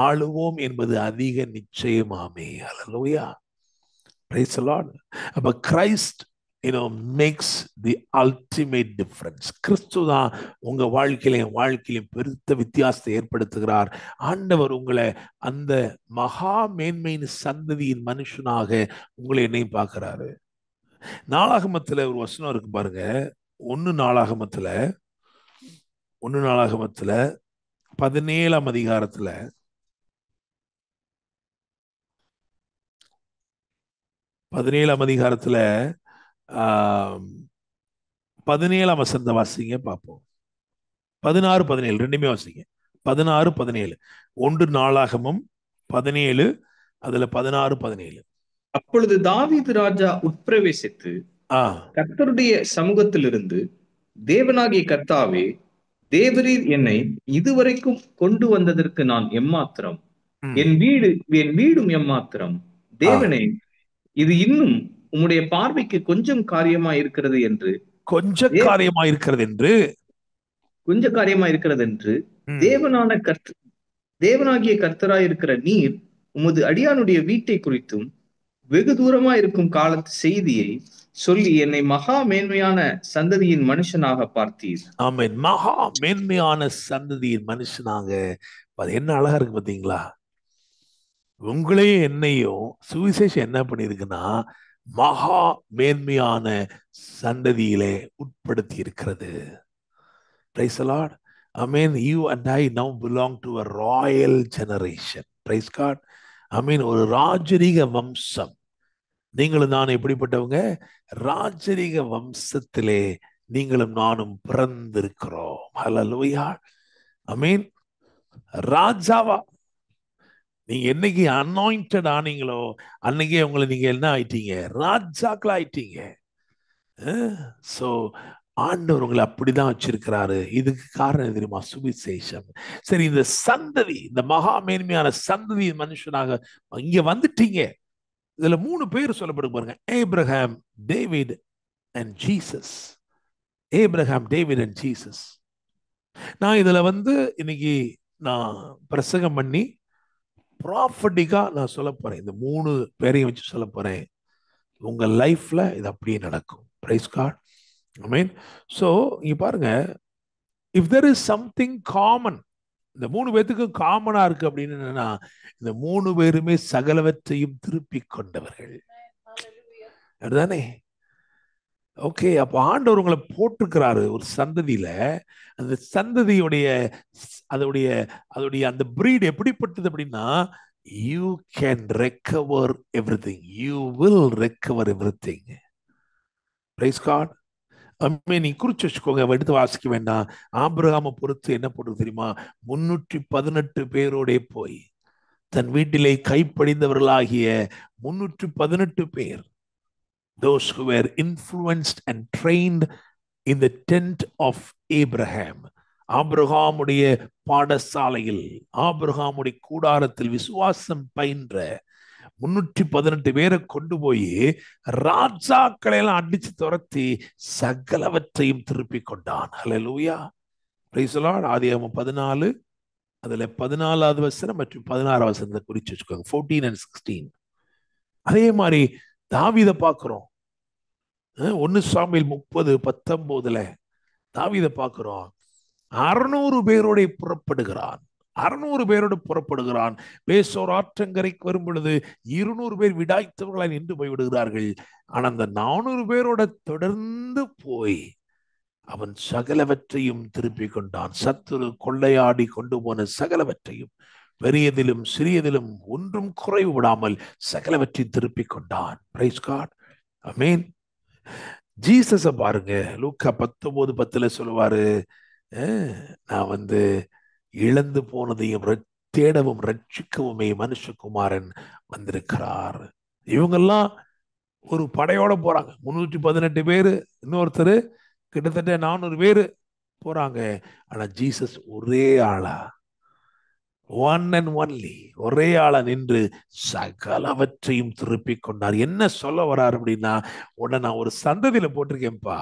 S1: ஆளுவோம் என்பது அதிக நிச்சயமாமே. ஹல்லேலூயா, பிரைஸ் தி லார்ட். அப்ப Christ makes the ultimate difference. கிறிஸ்து தான் உங்க வாழ்க்கையிலும் பெருத்த வித்தியாசத்தை ஏற்படுத்துகிறார். ஆண்டவர் உங்களை அந்த மகா மேன்மையின் சந்ததியின் மனுஷனாக உங்களை என்னையும் பார்க்கிறாரு. நாளாகமத்துல ஒரு வசனம் இருக்கு பாருங்க. ஒன்னு நாளாகமத்துல 17ஆம் அதிகாரத்துல 17ஆம் வசனத்தை வாசிங்க பார்ப்போம். 16, 17 ரெண்டுமே வாசிங்க. 16, 17. 1 நாளாகமம் 17, அதுல 16, 17.
S2: அப்பொழுது தாவீது ராஜா உட்பிரவேசித்து கர்த்தருடைய சமூகத்திலிருந்து, தேவனாகிய கர்த்தாவே, தேவரீர் என்னை இதுவரைக்கும் கொண்டு வந்ததற்கு நான் எம்மாத்திரம், என் வீடும் எம்மாத்திரம். தேவனே, இது இன்னும் உம்முடைய பார்வைக்கு கொஞ்சம் காரியமா இருக்கிறது என்று தேவனாகிய கர்த்தராய் இருக்கிற நீர் உமது அடியானுடைய வீட்டை குறித்தும் வெகு தூரமா இருக்கும் காலத்து செய்தியை சொல்லி என்னை மகா மேன்மையான சந்ததியின் மனுஷனாக பார்த்தீர்.
S1: ஆமென். மகா மேன்மையான சந்ததியின் மனுஷனாக. என்ன அழகா இருக்கு பாத்தீங்களா? உங்களையும் என்னையும் சுவிசேஷம் என்ன பண்ணிருக்குன்னா, மகா மேன்மையான சந்ததியிலே உட்படுத்தி இருக்கிறது. Praise the Lord. Amen. You and I now belong to a royal generation. Praise God. Amen. ஒரு ராஜரீக வம்சம். நீங்களும் நானும் எப்படிப்பட்டவங்க? ராஜரீக வம்சத்திலே நீங்களும் நானும் பிறந்திருக்கிறோம். ஹல்லேலூயா. ஆமென். ராஜாவா நீங்க என்னைக்கு அனாயிண்டட் ஆனீங்களோ அன்னைக்கே உங்களை நீங்க என்ன ஆயிட்டீங்க? ராஜாக்கள் ஆயிட்டீங்க. சோ ஆண்டவர் உங்களை அப்படிதான் வச்சிருக்கிறாரு. இதுக்கு காரணம் தெரியுமா? சுவிசேஷம். சரி, இந்த சந்ததி, இந்த மகா மேன்மையான சந்ததி மனுஷனாக இங்க வந்துட்டீங்க. இதுல 3 பேர் சொல்லப்படும் பாருங்க. Abraham, David and Jesus. Abraham, David and Jesus. நான் இதுல இன்னைக்கு நான் பிரசங்கம் பண்ணி ப்ராஃபட்டிக்கா நான் சொல்ல போறேன். இந்த 3 பேரையும் வச்சு சொல்ல போறேன். உங்க லைஃப்ல இது அப்படியே நடக்கும். Price God. ஆமென். சோ இங்க பாருங்க, if there is something common, இந்த 3 பேத்துக்கும் காமனா இருக்கு அப்படின்னு என்னன்னா, இந்த 3 பேருமே சகலவற்றையும் திருப்பி கொண்டவர்கள். அதுதானே? ஓகே. அப்ப ஆண்டவர் உங்களை போட்டிருக்கிறாரு ஒரு சந்ததியில. அந்த சந்ததியுடைய அதோடைய அந்த பிரீட் எப்படிப்பட்டது அப்படின்னா, you can recover everything. You will recover everything. Praise God. நீ குறிச்சு வச்சுக்கோங்க, எடுத்து வாசிக்க வேண்டாம். ஆபிரகாமை பொறுத்து என்ன போட்டு தெரியுமா? 318 பேரோட போய் தன் வீட்டிலே கைப்படிந்தவர்களாகிய 318 பேர், those who were influenced and trained in the tent of Abraham, ஆபிரகாமுடைய பாடசாலையில், ஆபிரகாமுடைய கூடாரத்தில் விசுவாசம் பயின்ற 318 பேரை கொண்டு போய் ராஜாக்களை எல்லாம் அடிச்சு துரத்தி சகலவற்றையும் திருப்பி கொண்டான். ஹல்லேலூயா, பிரைஸ் தி லார்ட். ஆதியாகமம் 14, அதுல 14வது வசனம் மற்றும் 16வது வசனத்தை குறிச்சு வச்சுக்கோங்க. 14 and 16. அதே மாதிரி தாவீதை பார்க்கிறோம். 1 சாமுவேல் 30:19 தாவீதை பார்க்கிறோம். 600 பேரோட புறப்படுகிறான். 600 பேரோடு புறப்படுகிறான். பேசோர் ஆற்றங்கரைக்கு வரும் பொழுது 200 பேர் விடாய்த்தவர்களாய் நின்று போய்விடுகிறார்கள். ஆனா அந்த 400 பேரோட தொடர்ந்து போய் அவன் சகலவற்றையும் திருப்பி கொண்டான். சத்துரு கொள்ளையாடி கொண்டு போன சகலவற்றையும், பெரியதிலும் சிறியதிலும் ஒன்றும் குறைவு விடாமல் சகலவற்றையும் திருப்பி கொண்டான். Price God. ஆமென். ஜீசஸ பாருங்க, லூக்கா 19:10 சொல்லுவாரு, நான் இழந்து போனதையும் தேடவும் ரட்சிக்கவுமே மனுஷகுமாரன் வந்திருக்கிறார். இவங்கெல்லாம் ஒரு படையோட போறாங்க. 318 பேரு, இன்னொருத்தர் கிட்டத்தட்ட 400 பேரு போறாங்க. ஆனா ஜீசஸ் ஒரே ஆளா, ஒன் அண்ட் ஒன்லி, ஒரே ஆளா நின்று சகலவற்றையும் திருப்பி கொண்டார். என்ன சொல்ல வர்றார் அப்படின்னா, உடனே நான் ஒரு சந்ததியில போட்டிருக்கேன்ப்பா,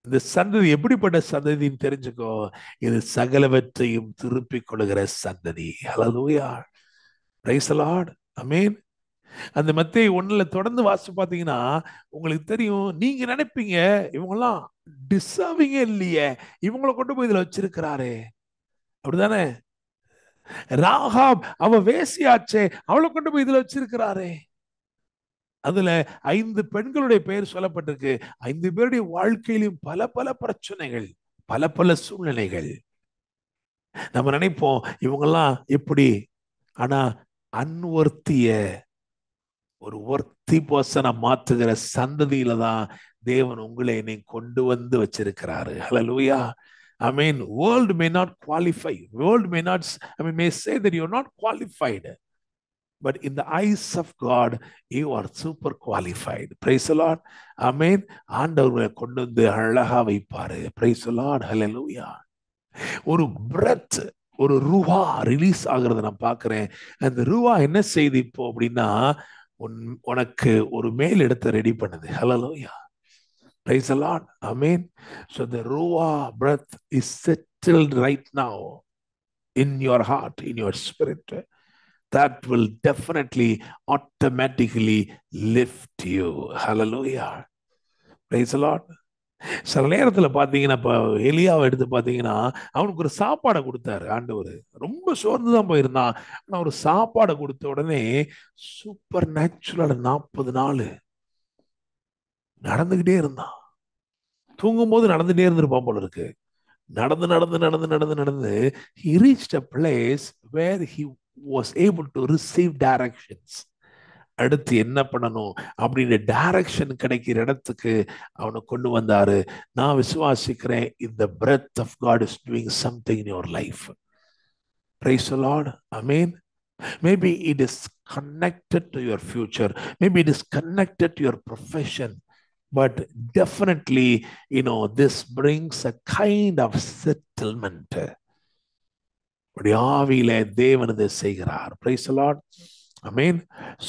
S1: இந்த சந்ததி எப்படிப்பட்ட சந்ததின்னு தெரிஞ்சுக்கோ. இது சகலவற்றையும் திருப்பிக் கொள்ளுகிற சந்ததி. ஹல்லேலூயா, பிரைஸ் தி லார்ட், ஆமென். அந்த மத்தேயு 1ல தொடர்ந்து வாசிச்சு பார்த்தீங்கன்னா உங்களுக்கு தெரியும். நீங்க நினைப்பீங்க இவங்கெல்லாம் டிசர்விங்கே இல்லையே, இவங்களை கொண்டு போய் இதுல வச்சிருக்கிறாரே, அப்படிதானே? ராகாப் அவ வேசியாச்சே, அவளை கொண்டு போய் இதுல வச்சிருக்கிறாரே. அதுல 5 பெண்களுடைய பெயர் சொல்லப்பட்டிருக்கு. 5 பேருடைய வாழ்க்கையிலும் பல பல பிரச்சனைகள், பல பல சூழ்நிலைகள். நம்ம நினைப்போம் இவங்கெல்லாம் எப்படி, ஆனா அன்வர்த்திய ஒரு ஒர்த்தி பர்சனை மாற்றுகிற சந்ததியில தான் தேவன் உங்களை என்னை கொண்டு வந்து வச்சிருக்கிறாரு. ஹல்லேலூயா, I mean, world may not qualify. World may not, may say that you're not qualified. But in the eyes of God, you are super qualified. Praise the Lord. Amen. ஆண்டவர்களை கொண்டு வந்து அழகா வைப்பாரு. Praise the Lord. Hallelujah. ஒரு breadth, ஒரு Ruah release ஆகுறத நான் பார்க்கிறேன். அந்த Ruah என்ன செய்து இப்போ அப்படின்னா, உனக்கு ஒரு மேல் இடத்தை ரெடி பண்ணுது. Hallelujah. Praise the Lord. Amen. So the Ruah breath is settled right now in your heart, in your spirit. That will definitely automatically lift you. Hallelujah. Praise the Lord. சில நேரத்தில் பார்த்தீங்கன்னா, இப்போ எலியாவை எடுத்து பார்த்தீங்கன்னா, அவனுக்கு ஒரு சாப்பாடை கொடுத்தாரு ஆண்டவர். ரொம்ப சோர்ந்து தான் போயிருந்தான். ஆனால் ஒரு சாப்பாடை கொடுத்த உடனே சூப்பர் நேச்சுரல் 40 நாள் நடந்துகிட்டே இருந்தான். தூங்கும் போது நடந்துட்டே இருந்திருப்பான் போல இருக்கு. நடந்து நடந்து நடந்து நடந்து நடந்து he reached a place where he was able to receive directions. அடுத்து என்ன பண்ணணும் அப்படின்னு டைரக்ஷன் கிடைக்கிற இடத்துக்கு அவனை கொண்டு வந்தாரு. நான் விசுவாசிக்கிறேன், இந்த breath of God is doing something in your life. Praise the Lord. Amen. Maybe it is connected to your future. Maybe it is connected to your profession. But definitely, this brings a kind of settlement. ஆவியில தேவன் இதை செய்கிறார். Praise the Lord. Amen.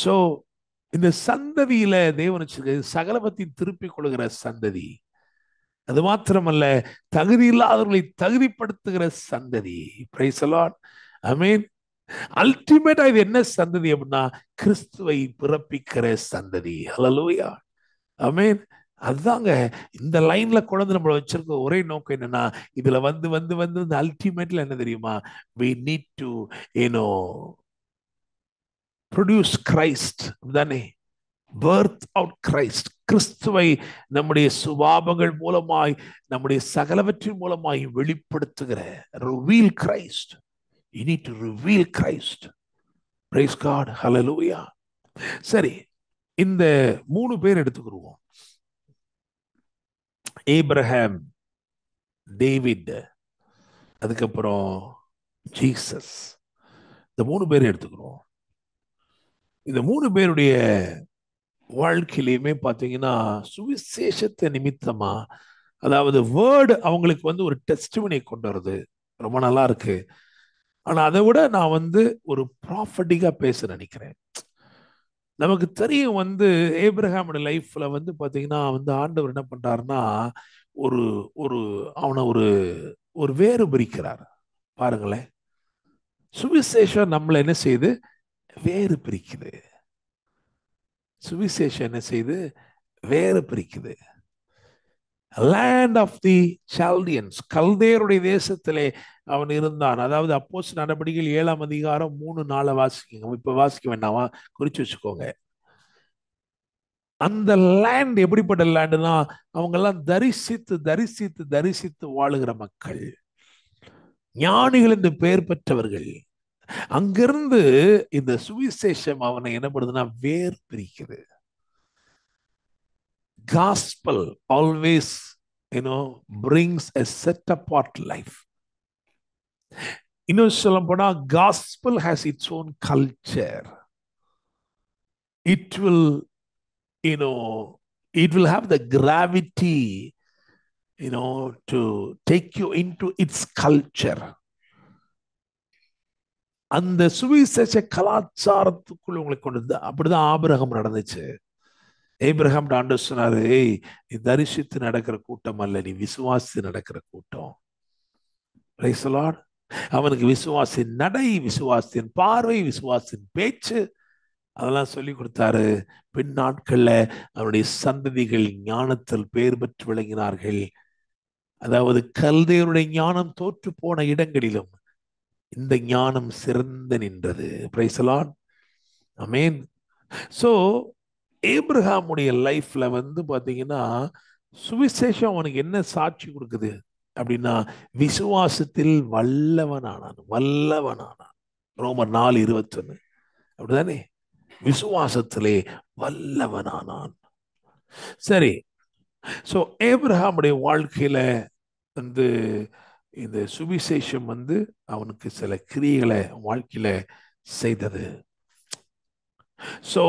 S1: So இந்த சந்ததியில தேவன் சகலவற்றையும் திருப்பிக் கொள்கிற சந்ததி. அது மாத்திரமல்ல, தகுதி இல்லாதவர்களை தகுதிப்படுத்துகிற சந்ததி. Praise the Lord. Amen. அல்டிமேட்டா இது என்ன சந்ததி அப்படின்னா, கிறிஸ்துவை பிறப்பிக்கிற சந்ததி. ஹல்லேலூயா. ஆமென். அதுதாங்க இந்த லைன்ல கொண்டு நம்மள வச்சிருக்க ஒரே நோக்கம் என்னன்னா, இதுல வந்து வந்து வந்து இந்த அல்டிமேட்ல என்ன தெரியுமா, we need to produce Christ. தானே, birth out Christ. கிறிஸ்துவை நம்முடைய சுபாவங்கள் மூலமாய், நம்முடைய சகலவற்றின் மூலமாய் வெளிப்படுத்துகிற reveal Christ. You need to reveal Christ. Praise God. Hallelujah. சரி, இந்த 3 பேர் எடுத்துக்கிடுவோம். ஏப்ரஹாம், டேவிட், அதுக்கப்புறம் ஜீசஸ். இந்த 3 பேர் எடுத்துக்கிறோம். இந்த 3 பேருடைய வாழ்க்கையிலையுமே பார்த்தீங்கன்னா, சுவிசேஷத்தை நிமித்தமா, அதாவது வேர்டு அவங்களுக்கு ஒரு டெஸ்டிமனி கொண்டு வருது. ரொம்ப நல்லா இருக்கு. ஆனா அதை விட நான் ஒரு ப்ராஃபட்டிக்கா பேச நினைக்கிறேன். நமக்கு தெரியும் ஏப்ரஹாமோட லைஃப்ல பாத்தீங்கன்னா ஆண்டவர் என்ன பண்றாருன்னா, ஒரு ஒரு அவனை ஒரு வேறு பிரிக்கிறார். பாருங்களேன், சுவிசேஷம் நம்மளை என்ன செய்யுது? வேறு பிரிக்குது. சுவிசேஷம் என்ன செய்யுது? வேறு பிரிக்குது. land of the Chaldeans, கல்தேயருடைய தேசத்திலே அவன் இருந்தான். அதாவது அப்போஸ்தலர் நடபடிகள் 7ஆம் அதிகாரம் 3-4 வாசிக்கங்க. இப்ப வாசிக்க வேண்டாமா, குறிச்சு வச்சுக்கோங்க. அந்த லேண்ட் எப்படிப்பட்ட லேண்டுனா, அவங்க எல்லாம் தரிசித்து தரிசித்து தரிசித்து வாழுகிற மக்கள், ஞானிகள் என்று பெயர் பெற்றவர்கள். அங்கிருந்து இந்த சுவிசேஷம் அவனை என்ன பண்ணுதுன்னா வேர் பிரிக்குது. Gospel always, brings a set apart life. இன்னும் சொல்ல போனா, gospel has its own culture. It will, it will have the gravity, to take you into its culture. அந்த சுவிசேஷ கலாச்சாரத்துக்குள்ள உங்களை கொண்டு, அப்படிதான் ஆபிரகாம் நடந்துச்சு. ஏப்ரஹாம் ஆண்டவர் சொன்னாரு, ஏய், நீ தரிசித்து நடக்கிற கூட்டம் அல்ல, நீ விசுவாசி நடக்கிற கூட்டம். Praise the Lord. அவனுக்கு விசுவாசின் நடை, விசுவாசின் பார்வை, விசுவாசின் பேச்சு, அதெல்லாம் சொல்லி கொடுத்தாரு. பின் நாட்கள்ல அவனுடைய சந்ததிகள் ஞானத்தில் பெயர் பெற்று விளங்கினார்கள். அதாவது கல்தேயருடைய ஞானம் தோற்று போன இடங்களிலும் இந்த ஞானம் சிறந்து நின்றது. Praise the Lord. Amen. So ஏப்ரஹாமுடைய லைஃப்ல பாத்தீங்கன்னா, சுவிசேஷம் அவனுக்கு என்ன சாட்சி கொடுக்குது அப்படின்னா, விசுவாசத்தில் வல்லவனானான். ரோமர் 4:21 அப்படிதானே, விசுவாசத்திலே வல்லவனானான். சரி, சோ ஏப்ரஹாமுடைய வாழ்க்கையில இந்த சுவிசேஷம் அவனுக்கு சில கிரியைகளை வாழ்க்கையில செய்தது. சோ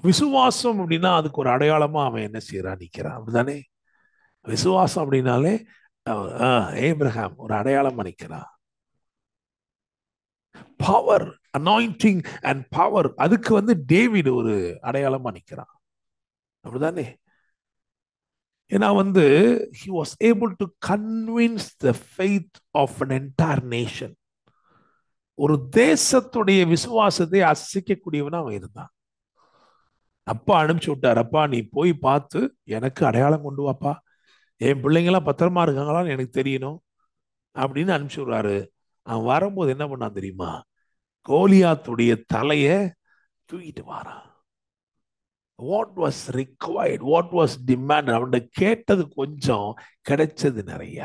S1: விசுவாசம் அப்படின்னா அதுக்கு ஒரு அடையாளமா அவன் என்ன செய்யறான், நிக்கிறான். அப்படிதானே, விசுவாசம் அப்படின்னாலே ஏப்ரஹாம் ஒரு அடையாளமா நிக்கிறான். பவர், அனாயிண்டிங் அண்ட் பவர், அதுக்கு டேவிட் ஒரு அடையாளமா நிக்கிறான். அப்படிதானே, ஏன்னா he was able to convince the faith of an entire nation. ஒரு தேசத்துடைய விசுவாசத்தை அசைக்கக்கூடியவனா அவன் இருந்தான். அப்பா அனுப்பிச்சு விட்டார், அப்பா நீ போய் பார்த்து எனக்கு அடையாளம் கொண்டு வாப்பா, என் பிள்ளைங்களாம் பத்திரமா இருக்காங்களான்னு எனக்கு தெரியணும் அப்படின்னு அனுப்பிச்சு விடுறாரு. அவன் வரும்போது என்ன பண்ணான் தெரியுமா, கோலியாத்துடைய தலைய தூக்கிட்டு வாரான். What was required, what was demanded, அவன் கேட்டது கொஞ்சம், கிடைச்சது நிறைய.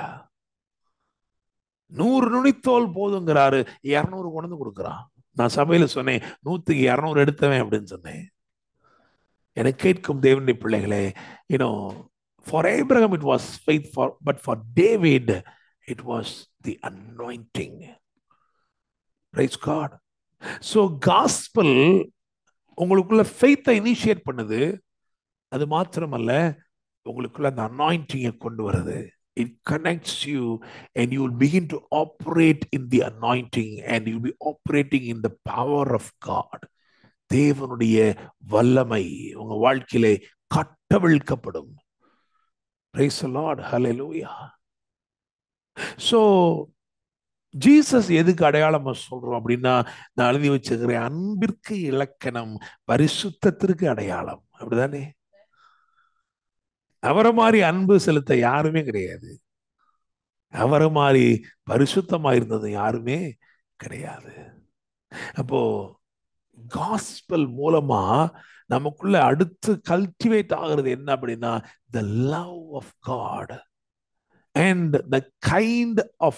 S1: 100 நுனித்தோல் போதுங்கிறாரு, 200 கொண்டு கொடுக்குறான். நான் சபையில சொன்னேன், 100க்கு 200 எடுத்தவன் அப்படின்னு சொன்னேன். எனக்கு கேட்கும் தேவனுடைய பிள்ளைகளே, for Abraham it was faith, but for David it was the anointing. Praise God. So gospel உங்களுக்குள்ள faith-ஐ இனிஷியேட் பண்ணுது. அது மாத்திரமல்ல, உங்களுக்குள்ள அந்த anointing-ஐ கொண்டு வருது. It connects you and you will begin to operate in the anointing and you will be operating in the power of God. தேவனுடைய வல்லமை உங்க வாழ்க்கையிலே கட்டவிழ்க்கப்படும். Praise the Lord. Hallelujah. So Jesus எதுக்கு அடையாளமா சொல்றோம் அப்படின்னா, நான் எழுதி வச்சுக்கிறேன், அன்பிற்கு இலக்கணம், பரிசுத்தத்திற்கு அடையாளம். அப்படிதானே, அவரை மாதிரி அன்பு செலுத்த யாருமே கிடையாது, அவரை மாதிரி பரிசுத்தமா இருந்தது யாருமே கிடையாது. அப்போ காஸ்பல் மூலமா நமக்குள்ள அடுத்து கல்டிவேட் ஆகிறது என்ன அப்படின்னா, the love of God and the kind of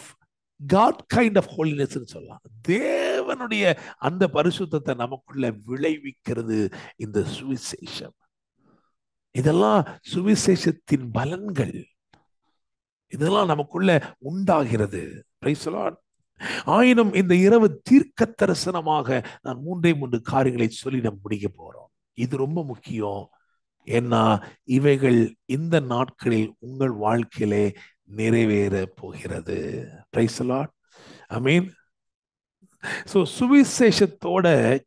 S1: God kind of holiness சொல்லலாம். தேவனுடைய அந்த பரிசுத்தத்தை நமக்குள்ள விளைவிக்கிறது இந்த சுவிசேஷம். இதெல்லாம் சுவிசேஷத்தின் பலன்கள், இதெல்லாம் நமக்குள்ள உண்டாகிறது. Price the Lord. ஆயினும் இந்த இரவு தீர்க்க தரிசனமாக நான் 3 காரியங்களை சொல்லி நம்ம முடிக்க போறோம். இது ரொம்ப முக்கியம். ஏன்னா இவைகள் இந்த நாட்களில் உங்கள் வாழ்க்கையிலே நிறைவேற போகிறது. Praise the Lord. ஆமென். சோ சுவிசேஷத்தோட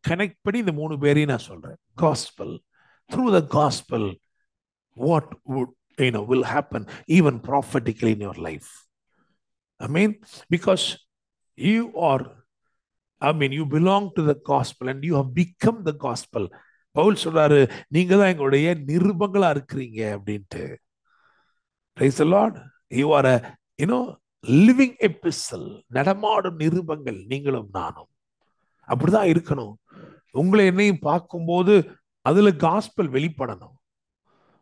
S1: கனெக்ட் பண்ணி இந்த 3 பேரையும் நான் சொல்றேன். Gospel, through the gospel what would will happen even prophetically in your life. Amen. Because you belong to the gospel and you have become the gospel. Pavul சொல்றாரு, நீங்க தான் எங்களுடைய நிருபங்களா இருக்கிறீங்க அப்படின்ட்டு. Praise the Lord. You are a, living epistle. நடமாடும் நிருபங்கள் நீங்களும் நானும். அப்படிதான் இருக்கணும். உங்களை என்னையும் பார்க்கும்போது அதுல காஸ்பல் வெளிப்படணும்.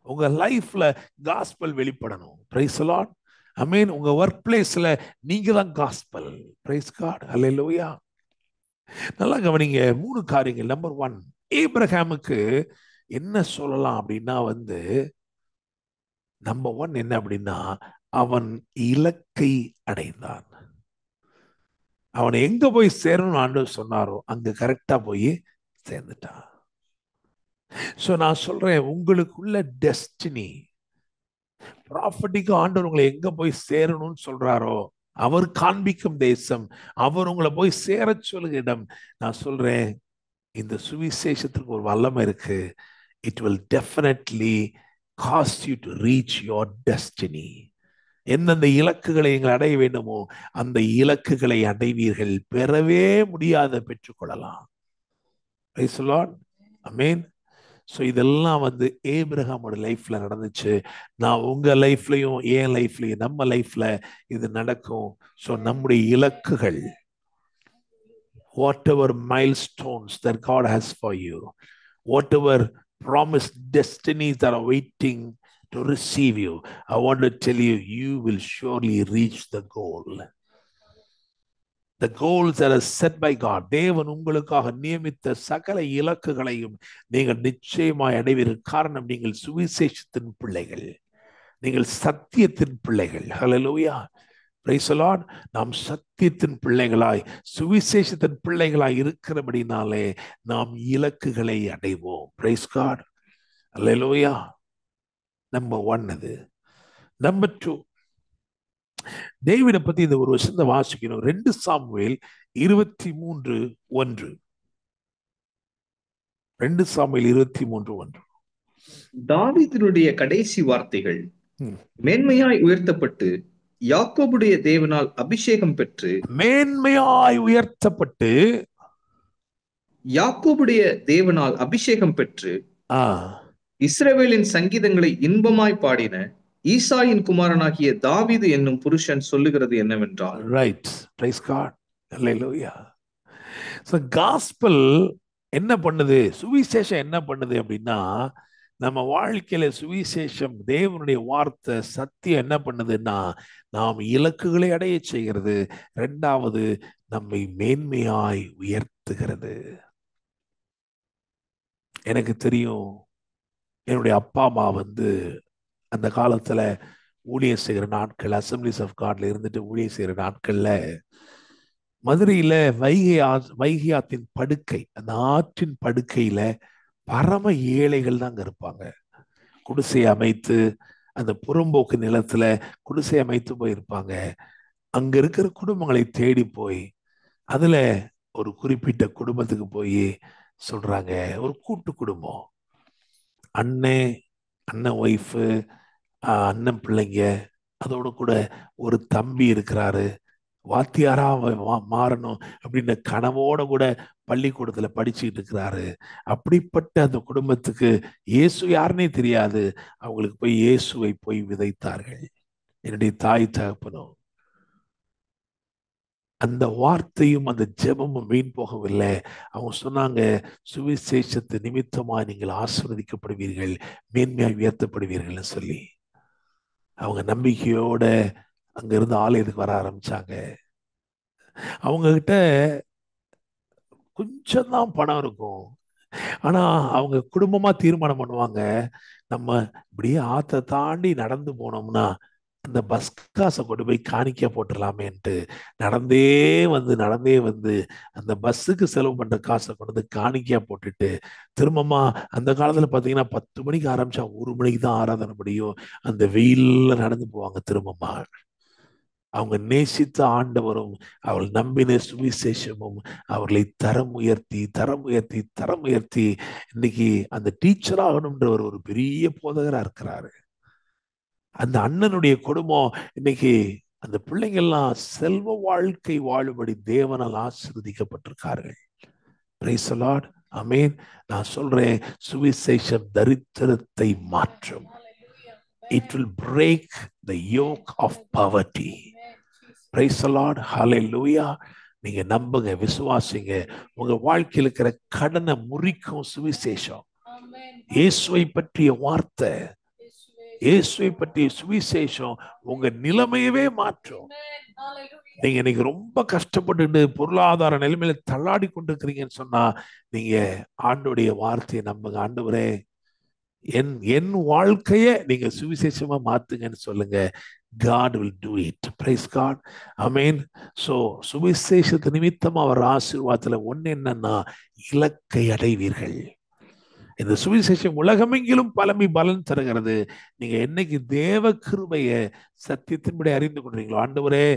S1: உங்க லைஃப்ல காஸ்பல் வெளிப்படணும். Praise the Lord. ஆமென். உங்க ஒர்க் பிளேஸ்ல நீங்க தான் காஸ்பல். Price God. ஹல்லேலூயா. நல்லா கவனிங்க. 3 காரியங்கள். நம்பர் 1, ஏப்ரஹாமுக்கு என்ன சொல்லலாம் அப்படின்னா நம்பர் 1 என்ன அப்படின்னா, அவன் இலக்கை அடைந்தான். அவனை எங்க போய் சேரணும்னு ஆண்டவர் சொன்னாரோ அங்க கரெக்டா போய் சேர்ந்துட்டான். சோ நான் சொல்றேன், உங்களுக்குள்ள டெஸ்டினி, ப்ராஃபட்டிக்கு ஆண்டவர் உங்களை எங்க போய் சேரணும்னு சொல்றாரோ, அவர் காண்பிக்கும் தேசம், அவர் உங்களை போய் சேர சொல்லுகிற இடம். நான் சொல்றேன், இந்த சுவிசேஷத்துக்கு ஒரு வல்லமை இருக்கு. It will definitely cost you to reach your destiny. எந்தெந்த இலக்குகளை நீங்கள் அடைய வேண்டுமோ அந்த இலக்குகளை அடைவீர்கள். பெறவே முடியாத பெற்றுக்கொள்ளலாம். Price the Lord. Amen. So இதெல்லாம் ஏபிரகாமோட லைஃப்ல நடந்துச்சு. நான் உங்க லைஃப்லையும் என் லைஃப்லையும் நம்ம லைஃப்ல இது நடக்கும். ஸோ நம்முடைய இலக்குகள், whatever milestones that God has for you, whatever promised destinies that are waiting to receive you, I want to tell you, you will surely reach the goal. The goals that are set by God. தேவன் உங்களுக்காக நியமித்த சகல இலக்குகளையும் நீங்கள் நிச்சயமாய் அடைவீர்கள். காரணம், நீங்கள் சுவிசேஷத்தின் பிள்ளைகள், நீங்கள் சத்தியத்தின் பிள்ளைகள். ஹல்லேலூயா. Praise the Lord. நாம் சத்தியத்தின் பிள்ளைகளாய், சுவிசேஷத்தின் பிள்ளைகளாய் இருக்கிறபடினாலே நாம் இலக்குகளை அடைவோம். Price God. ஹல்லேலூயா. நம்பர் 1 அது. நம்பர் 2, டேவிடை பத்தி இந்த ஒரு வருஷத்தை வாசிக்கணும். 2 சாமுவேல் 23:1. 2 சாமுவேல் 23:1.
S2: தாவீதினுடைய கடைசி வார்த்தைகள். மேன்மையாய் உயர்த்தப்பட்டு யாக்கோபுடைய தேவனால் அபிஷேகம் பெற்று,
S1: மேன்மையாய் உயர்த்தப்பட்டு
S2: யாக்கோபுடைய தேவனால் அபிஷேகம் பெற்று இஸ்ரவேலின் சங்கீதங்களை இன்பமாய் பாடின ஈசாயின் குமாரனாகிய தாவீது என்னும் புருஷன் சொல்லுகிறது என்னவென்றால்.
S1: Right. Praise God. Hallelujah. So gospel என்ன பண்ணுது, சுவிசேஷம் என்ன பண்ணுது அப்படின்னா, நம்ம வாழ்க்கையில சுவிசேஷம், தேவனுடைய வார்த்தை, சத்தியம் என்ன பண்ணுதுன்னா, நாம் இலக்குகளை அடைய செய்கிறது. 2வது, நம்மை மேன்மையாய் உயர்த்துகிறது. எனக்கு தெரியும், என்னுடைய அப்பா அம்மா அந்த காலத்துல ஊழியம் செய்கிற நாட்கள், அசம்பிளிஸ் ஆஃப் காட்ல இருந்துட்டு ஊழியம் செய்கிற நாட்கள்ல மதுரையில வைகை ஆற்றின் படுக்கை, அந்த ஆற்றின் படுக்கையில பரம ஏழைகள் தாங்க இருப்பாங்க. குடிசை அமைத்து, அந்த புறம்போக்கு நிலத்துல குடிசை அமைத்து போயிருப்பாங்க. அங்க இருக்கிற குடும்பங்களை தேடி போய் அதுல ஒரு குறிப்பிட்ட குடும்பத்துக்கு போய் சொல்றாங்க, ஒரு கூட்டு குடும்பம், அண்ணன் ஒய்ஃபு, அண்ணன் பிள்ளைங்க, அதோட கூட ஒரு தம்பி இருக்கிறாரு, வாத்தியாரா மாறணும் அப்படின்ற கனவோட கூட பள்ளிக்கூடத்துல படிச்சுட்டு இருக்கிறாரு. அப்படிப்பட்ட அந்த குடும்பத்துக்கு இயேசு யாருன்னே தெரியாது. அவங்களுக்கு போய் இயேசுவை போய் விதைத்தார்கள். என்னுடைய தாய் தகப்பனும் அந்த வார்த்தையும் அந்த ஜெபமும் வீண் போகவில்லை. அவங்க சொன்னாங்க, சுவிசேஷத்து நிமித்தமா நீங்கள் ஆசீர்வதிக்கப்படுவீர்கள், மேன்மையாய் உயர்த்தப்படுவீர்கள் சொல்லி அவங்க நம்பிக்கையோட அங்க இருந்து ஆலயத்துக்கு வர ஆரம்பிச்சாங்க. அவங்க கிட்ட கொஞ்சம் தான் பணம் இருக்கும். ஆனா அவங்க குடும்பமா தீர்மானம் பண்ணுவாங்க, நம்ம இப்படியே ஆத்த தாண்டி நடந்து போனோம்னா அந்த பஸ் காசை கொண்டு போய் காணிக்க போட்டுடலாமேன்ட்டு நடந்தே வந்து அந்த பஸ்ஸுக்கு செலவு பண்ற காசை கொண்டு வந்து காணிக்கையா போட்டுட்டு, திரும்பமா அந்த காலத்துல பாத்தீங்கன்னா 10 மணிக்கு ஆரம்பிச்சா 1 மணிக்கு தான் ஆராதனை முடியும். அந்த வெயில்ல நடந்து போவாங்க. திரும்பமா அவங்க நேசித்த ஆண்டவரும் அவள் நம்பின சுவிசேஷமும் அவர்களை தரம் உயர்த்தி இன்னைக்கு அந்த டீச்சர் ஆகணும்ன்ற ஒரு பெரிய போதகரா இருக்கிறாரு. அந்த அண்ணனுடைய குடும்பம் இன்னைக்கு அந்த பிள்ளைங்கள்லாம் செல்வ வாழ்க்கை வாழும்படி தேவனால் ஆசீர்வதிக்கப்பட்டிருக்கார்கள். Price the Lord. ஆமென். நான் சொல்றேன், சுவிசேஷம் தரித்திரத்தை மாற்றும். It will break the yoke of poverty. Praise the Lord. Hallelujah. நீங்க நம்புங்க, விசுவாசிங்க. உங்க வாழ்க்கையில் இருக்கிற கடனை முறிக்கும் சுவிசேஷம். இயேசுவை பற்றிய வார்த்தை, இயேசுவை பற்றிய சுவிசேஷம் உங்க நிலைமையவே மாற்றும். நீங்க இன்னைக்கு ரொம்ப கஷ்டப்பட்டு பொருளாதார நிலைமையில தள்ளாடி கொண்டிருக்கிறீங்கன்னு சொன்னா, நீங்க ஆண்டோடைய வார்த்தையை நம்புங்க. ஆண்டவரே, என் வாழ்க்கைய நீங்க சுவிசேஷமா மாத்துங்கன்னு சொல்லுங்க. God will do it. Praise God. Amen. So சுவிசேஷத்து நிமித்தமா அவர் ஆசீர்வாதத்துல ஒண்ணு என்னன்னா, இலக்கை அடைவீர்கள். இந்த சுவிசேஷம் உலகமெங்கிலும் பலன் தருகிறது. நீங்க என்னைக்கு தேவ கிருபைய சத்தியத்தின்படி அறிந்து கொள்றீங்களோ, ஆண்டவரே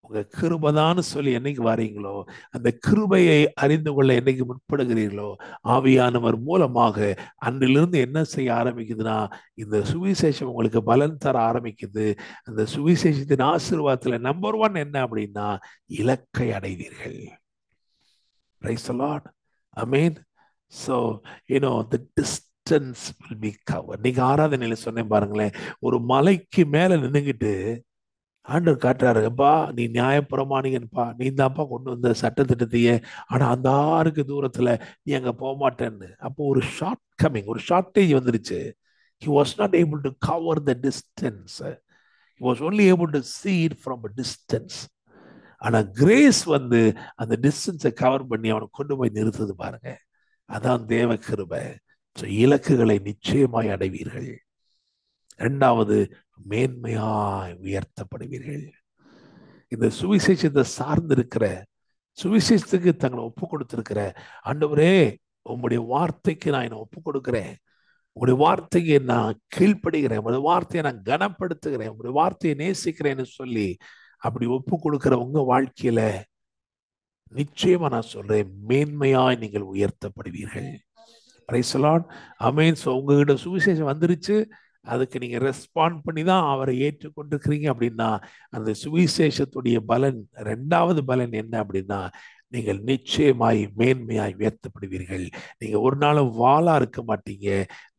S1: உங்க கிருபைதான்னு சொல்லி என்னைக்கு வாரீங்களோ, அந்த கிருபையை அறிந்து கொள்ள என்னைக்கு முற்படுகிறீர்களோ, ஆவியானவர் மூலமாக அன்றிலிருந்து என்ன செய்ய ஆரம்பிக்குதுன்னா, இந்த சுவிசேஷம் உங்களுக்கு பலன் தர ஆரம்பிக்குது. அந்த சுவிசேஷத்தின் ஆசீர்வாதத்துல நம்பர் 1 என்ன அப்படின்னா, இலக்கை அடைவீர்கள். Praise the Lord. Amen. So, the distance will be covered. நீங்க ஆராதனையில சொன்னேன் பாருங்களேன், ஒரு மலைக்கு மேல நின்னுகிட்டு ஆண்டவர் காட்டுறாரு, அப்பா நீ நியாயப்பிரமாணிகன்பா, நீ தான்ப்பா கொண்டு வந்த சட்ட திட்டத்தையே, ஆனா அந்த ஆறுக்கு தூரத்துல நீ அங்க போக மாட்டேன்னு. அப்போ ஒரு ஒரு ஷார்ட்டேஜ் வந்துருச்சு. He was not able to cover the distance. He was only able to see it from a distance. ஆனா கிரேஸ் அந்த டிஸ்டன்ஸை கவர் பண்ணி அவனை கொண்டு போய் நிறுத்துது பாருங்க. அதான் தேவ கிருபை. இலக்குகளை நிச்சயமாய் அடைவீர்கள். 2வது, மேன்மையாய் உயர்த்தப்படுவீர்கள். இந்த சுவிசேஷத்தை சார்ந்திருக்கிற, சுவிசேஷத்துக்கு தங்களை ஒப்பு கொடுத்திருக்கிற, ஆண்டவரே உங்களுடைய வார்த்தைக்கு நான் என்ன ஒப்பு கொடுக்கிறேன், உங்களுடைய வார்த்தைக்கு நான் கீழ்ப்படுகிறேன், உங்களுடைய வார்த்தையை நான் கனப்படுத்துகிறேன், உங்களுடைய வார்த்தையை நேசிக்கிறேன்னு சொல்லி அப்படி ஒப்பு கொடுக்கிற உங்க வாழ்க்கையில நிச்சயமா நான் சொல்றேன், மேன்மையாய் நீங்கள் உயர்த்தப்படுவீர்கள். Praise the Lord. ஆமென். சோ உங்ககிட்ட சுவிசேஷம் வந்துருச்சு, அதுக்கு நீங்க ரெஸ்பாண்ட் பண்ணி தான் அவரை ஏற்றுக்கொண்டிருக்கிறீங்க அப்படின்னா, அந்த சுவிசேஷத்துடைய பலன், 2வது பலன் என்ன அப்படின்னா, நீங்கள் நிச்சயமாய் மேன்மையாய் உயர்த்தப்படுவீர்கள். நீங்க ஒரு நாளும் வாளா இருக்க மாட்டீங்க,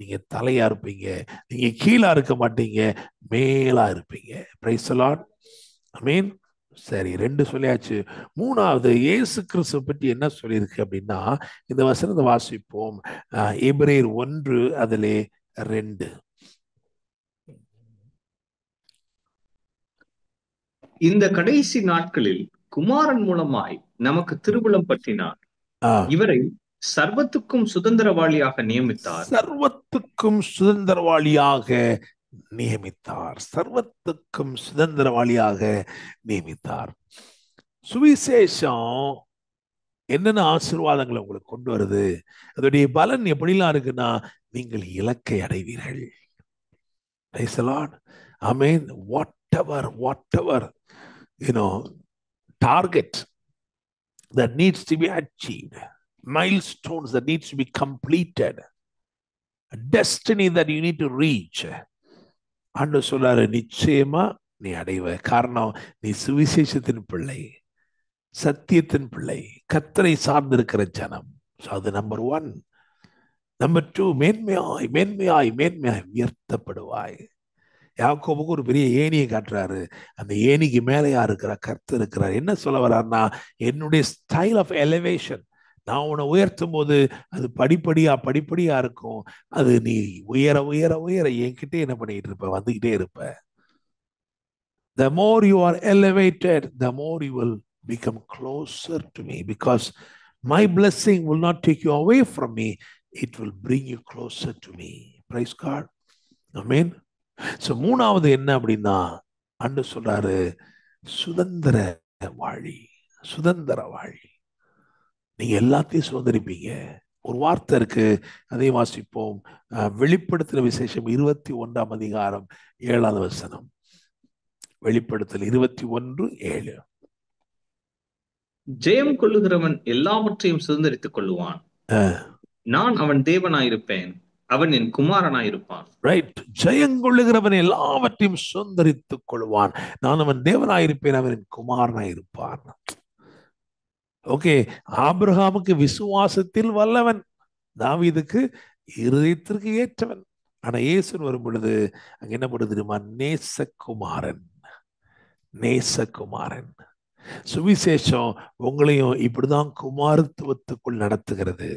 S1: நீங்க தலையா இருப்பீங்க. நீங்க கீழா இருக்க மாட்டீங்க, மேலா இருப்பீங்க. Praise the Lord. ஆமென். சரி, 2 சொல்லியாச்சு. 3வது, இயேசு கிறிஸ்துவை பற்றி என்ன சொல்லியிருக்கு அப்படின்னா, இந்த வசனத்தை வாசிப்போம். எபிரேயர் 1 அதிலே 2.
S2: இந்த கடைசி நாட்களில் குமாரன் மூலமாய் நமக்கு திருவுளம் பற்றினார். இவரை சர்வத்துக்கும் சுதந்திரவாளியாக நியமித்தார்.
S1: சர்வத்துக்கும் சுதந்திரவாளியாக நியமித்தார். சர்வத்துக்கும் சுதந்திரவாளியாக நியமித்தார். சுவிசேஷம் என்னென்ன ஆசீர்வாதங்களை உங்களுக்கு கொண்டு வருது, அதோடைய பலன் எப்படிலாம் இருக்குன்னா, நீங்கள் இலக்கை அடைவீர்கள். Praise the Lord. Amen. Whatever target that needs to be achieved, milestones that needs to be completed, a destiny that you need to reach, ஆண்டவர் சொல்றாரு, நிச்சயமா நீ அடைவ. காரணம், நீ சுவிசேஷத்தின் பிள்ளை, சத்தியத்தின் பிள்ளை, கர்த்தரை சார்ந்திருக்கிற ஜனம். அது நம்பர் 1. நம்பர் 2, மேன்மையாய் உயர்த்தப்படுவாய். யாக்கோபுக்கு ஒரு பெரிய ஏணியை காட்டுறாரு. அந்த ஏணிக்கு மேலே யார் இருக்கிறா? கர்த்தர் இருக்கிறார். என்ன சொல்ல வர்றாருன்னா, என்னுடைய ஸ்டைல் ஆஃப் எலிவேஷன், நான் உன்னை உயர்த்தும் போது அது படிப்படியா இருக்கும். அது நீ உயர என்கிட்ட என்ன பண்ணிட்டு இருப்ப, வந்துகிட்டே இருப்ப. The more you are elevated, the more you will become closer to me, because my blessing will not take you away from me, it will bring you closer to me. Praise God. Amen. So 3வது என்ன அப்படின்னா, ஆண்டவர் சொல்றாரு, சுதந்திர வாழி. நீங்க எல்லாத்தையும் சுதந்திரிப்பீங்க. ஒரு வார்த்தை இருக்கு, அதை வாசிப்போம். வெளிப்படுத்தின விசேஷம் 21ஆம் அதிகாரம் 7வது வசனம். வெளிப்படுத்தல் 21:7.
S2: ஜெயம் கொள்ளுகிறவன் எல்லாவற்றையும் சுதந்திரித்துக் கொள்ளுவான். நான் அவன் தேவனாயிருப்பேன், அவன் என் குமாரனாயிருப்பான்.
S1: ரைட். ஜெயங்கொள்ளுகிறவன் எல்லாவற்றையும் சுதந்திரித்துக் கொள்வான். நான் அவன் தேவனாயிருப்பேன், அவன் என் குமாரனாயிருப்பான். ஓகே. ஆபிரகாமுக்கு விசுவாசத்தில் வல்லவன், தாவீதுக்கு இருதயத்திற்கு ஏற்றவன். ஆனா இயேசுன்னு வரும் பொழுது அங்க என்ன பண்ணுது தெரியுமா? நேசகுமாரன். நேசகுமாரன். சுவிசேஷம் உங்களையும் இப்படிதான் குமாரத்துவத்துக்குள் நடத்துகிறது.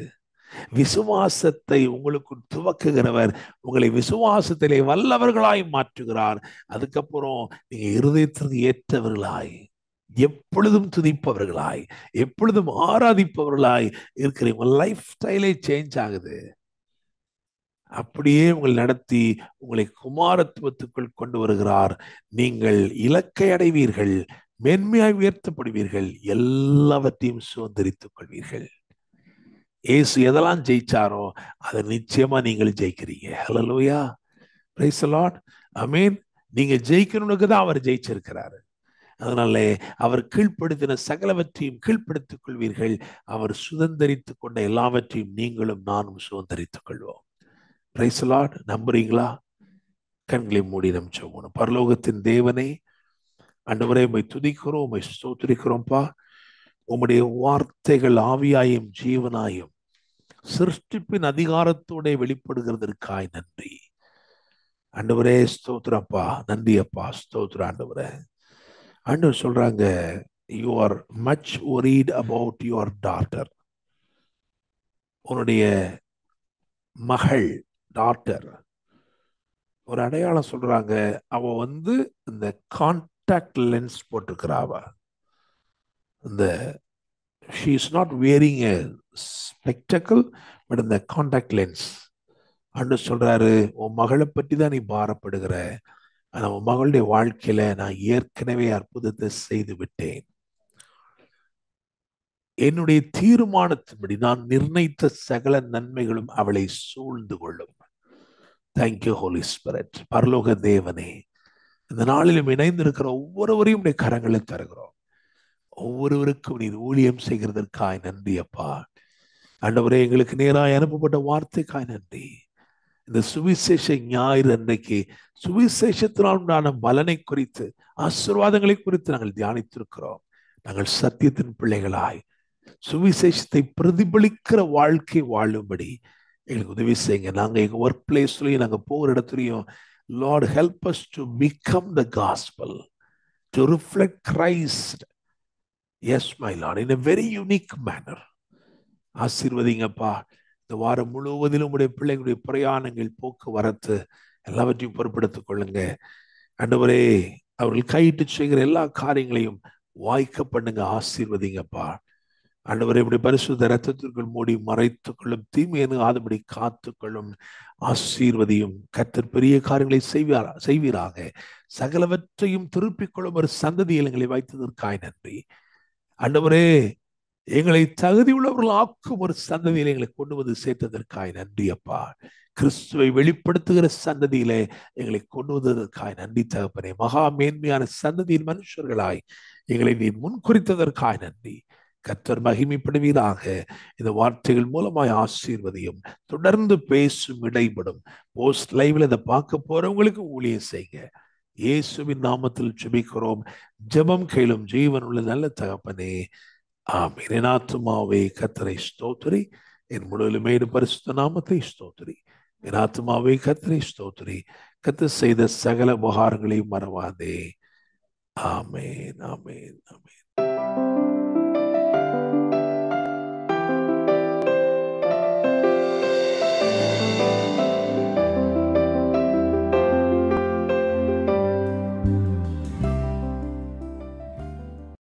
S1: விசுவாசத்தை உங்களுக்கு துவக்குகிறவர் உங்களை விசுவாசத்திலே வல்லவர்களாய் மாற்றுகிறார். அதுக்கப்புறம் நீங்க இருதயத்திற்கு ஏற்றவர்களாய், எப்பொழுதும் துதிப்பவர்களாய், எப்பொழுதும் ஆராதிப்பவர்களாய் இருக்கிற உங்க லைஃப் ஸ்டைலே சேஞ்ச் ஆகுது. அப்படியே உங்களை நடத்தி உங்களை குமாரத்துவத்துக்குள் கொண்டு வருகிறார். நீங்கள் இலக்கை அடைவீர்கள், மேன்மையாய் உயர்த்தப்படுவீர்கள், எல்லாவற்றையும் சுதந்திரித்துக் கொள்வீர்கள். இயேசு எதெல்லாம் ஜெயிச்சாரோ அதை நிச்சயமா நீங்கள் ஜெயிக்கிறீங்க. ஹல்லேலூயா, பிரைஸ் தி லார்ட், ஆமென். நீங்க ஜெயிக்கணும்னுக்கு தான் அவர் ஜெயிச்சிருக்கிறாரு. அதனால அவர் கீழ்ப்படுத்தின சகலவற்றையும் கீழ்ப்படுத்திக் கொள்வீர்கள். அவர் சுதந்திரித்துக் கொண்ட எல்லாவற்றையும் நீங்களும் நானும் சுதந்திரித்துக் கொள்வோம். Price the Lord. நம்புறீங்களா? கண்களை மூடி நம் ஜெபம். பரலோகத்தின் தேவனே, ஆண்டவரே, உம்மை துதிக்கிறோம், உம்மை ஸ்தோத்திரிக்கிறோம்ப்பா. உம்முடைய வார்த்தைகள் ஆவியாயும் ஜீவனாயும் சிருஷ்டிப்பின் அதிகாரத்தோட வெளிப்படுகிறதற்காய் நன்றி ஆண்டவரே. ஸ்தோத்திரப்பா, நன்றி அப்பா, ஸ்தோத்திர ஆண்டவரே. ஆண்டவர் சொல்றாங்க, you are much worried about your daughter. உன்னுடைய மகள், டாட்டர், ஒரு அடையாளம் சொல்றாங்க. அவ வந்து இந்த கான்டாக்ட் லென்ஸ் போட்டிருக்கிறா. அவ இந்த she is not wearing a spectacle but இந்த கான்டாக்ட் லென்ஸ். ஆண்டவர் சொல்றாரு, உன் மகளை பற்றி தான் நீ பாரப்படுகிற, ஆனா உன் மகளுடைய வாழ்க்கையில நான் ஏற்கனவே அற்புதத்தை செய்து விட்டேன். என்னுடைய தீர்மானத்தின்படி நான் நிர்ணயித்த சகல நன்மைகளும் அவளை சூழ்ந்து கொள்ளும். Thank you Holy Spirit. பரலோக தேவனே, இந்த நாளிலும் இணைந்திருக்கிற ஒவ்வொருவரையும் உடைய கரங்களை தருகிறோம். ஒவ்வொருவருக்கும் நீர் ஊழியம் செய்கிறதற்காய் நன்றி அப்பா. ஆண்டவரே, எங்களுக்கு நேராய் அனுப்பப்பட்ட வார்த்தைக்காய் நன்றி. இந்த சுவிசேஷ ஞாயிறு அன்றைக்கு சுவிசேஷத்தினால் உண்டான பலனை குறித்து, ஆசீர்வாதங்களை குறித்து நாங்கள் தியானித்திருக்கிறோம். நாங்கள் சத்தியத்தின் பிள்ளைகளாய் சுவிசேஷத்தை பிரதிபலிக்கிற வாழ்க்கை வாழும்படி எங்களுக்கு உதவி செய்யுங்க. நாங்கள் எங்கள் ஒர்க் பிளேஸ்லையும் நாங்கள் போகிற இடத்துலையும், Lord help us to become the gospel, to reflect Christ. Yes my Lord, in a very unique manner. ஆசீர்வதிங்கப்பா. இந்த வாரம் முழுவதிலும் உடைய பிள்ளைகளுடைய பிரயாணங்கள், போக்குவரத்து எல்லாவற்றையும் பொறுப்படுத்திக் கொள்ளுங்க. ஆண்டவரே, அவர்கள் கையிட்டு செய்கிற எல்லா காரியங்களையும் வாய்க்க பண்ணுங்க. ஆசீர்வதிங்கப்பா. ஆண்டவரே, இப்படி பரிசுத்த ரத்தத்திற்குள் மூடி மறைத்துக் கொள்ளும், தீமையை ஆதபடி காத்துக்கொள்ளும். ஆசீர்வதியும். கர்த்தர் பெரிய காரியங்களை செய்வீராக. சகலவற்றையும் திருப்பிக் கொள்ளும் ஒரு சந்ததியில் எங்களை வைத்ததற்காய் நன்றி ஆண்டவரே. எங்களை தகுதி உள்ளவர்கள் ஆக்கும் ஒரு சந்ததியில எங்களை கொண்டு வந்து சேர்த்ததற்காய் நன்றி அப்பா. கிறிஸ்துவை வெளிப்படுத்துகிற சந்ததியிலே எங்களை கொண்டு வந்ததற்காய் நன்றி தகப்பனே. மகா மேன்மையான சந்ததியின் மனுஷர்களாய் எங்களை நீ முன்குறித்ததற்காய் நன்றி. கர்த்தர் மகிமைப்படுவீராக. இந்த வார்த்தைகள் மூலமாய் ஆசீர்வதியும். தொடர்ந்து பேசும், இடைப்படும். போஸ்ட் லைவ்ல இதை பார்க்க போறவங்களுக்கு ஊழியம் செய்யுங்க. இயேசுவின் நாமத்தில் ஜெபிக்கிறோம். ஜெபம் கேளும் ஜீவன் உள்ள நல்ல தகப்பனே, ஆமென். என் ஆத்துமாவே கர்த்தரை ஸ்தோத்திரி, என் முழுவதுமே பரிசுத்த நாமத்தை ஸ்தோத்திரி. என் ஆத்துமாவே கர்த்தரை ஸ்தோத்திரி, கர்த்தர் செய்த சகல உபகாரங்களையும் மறவாதே. ஆமென், ஆமென், ஆமென்.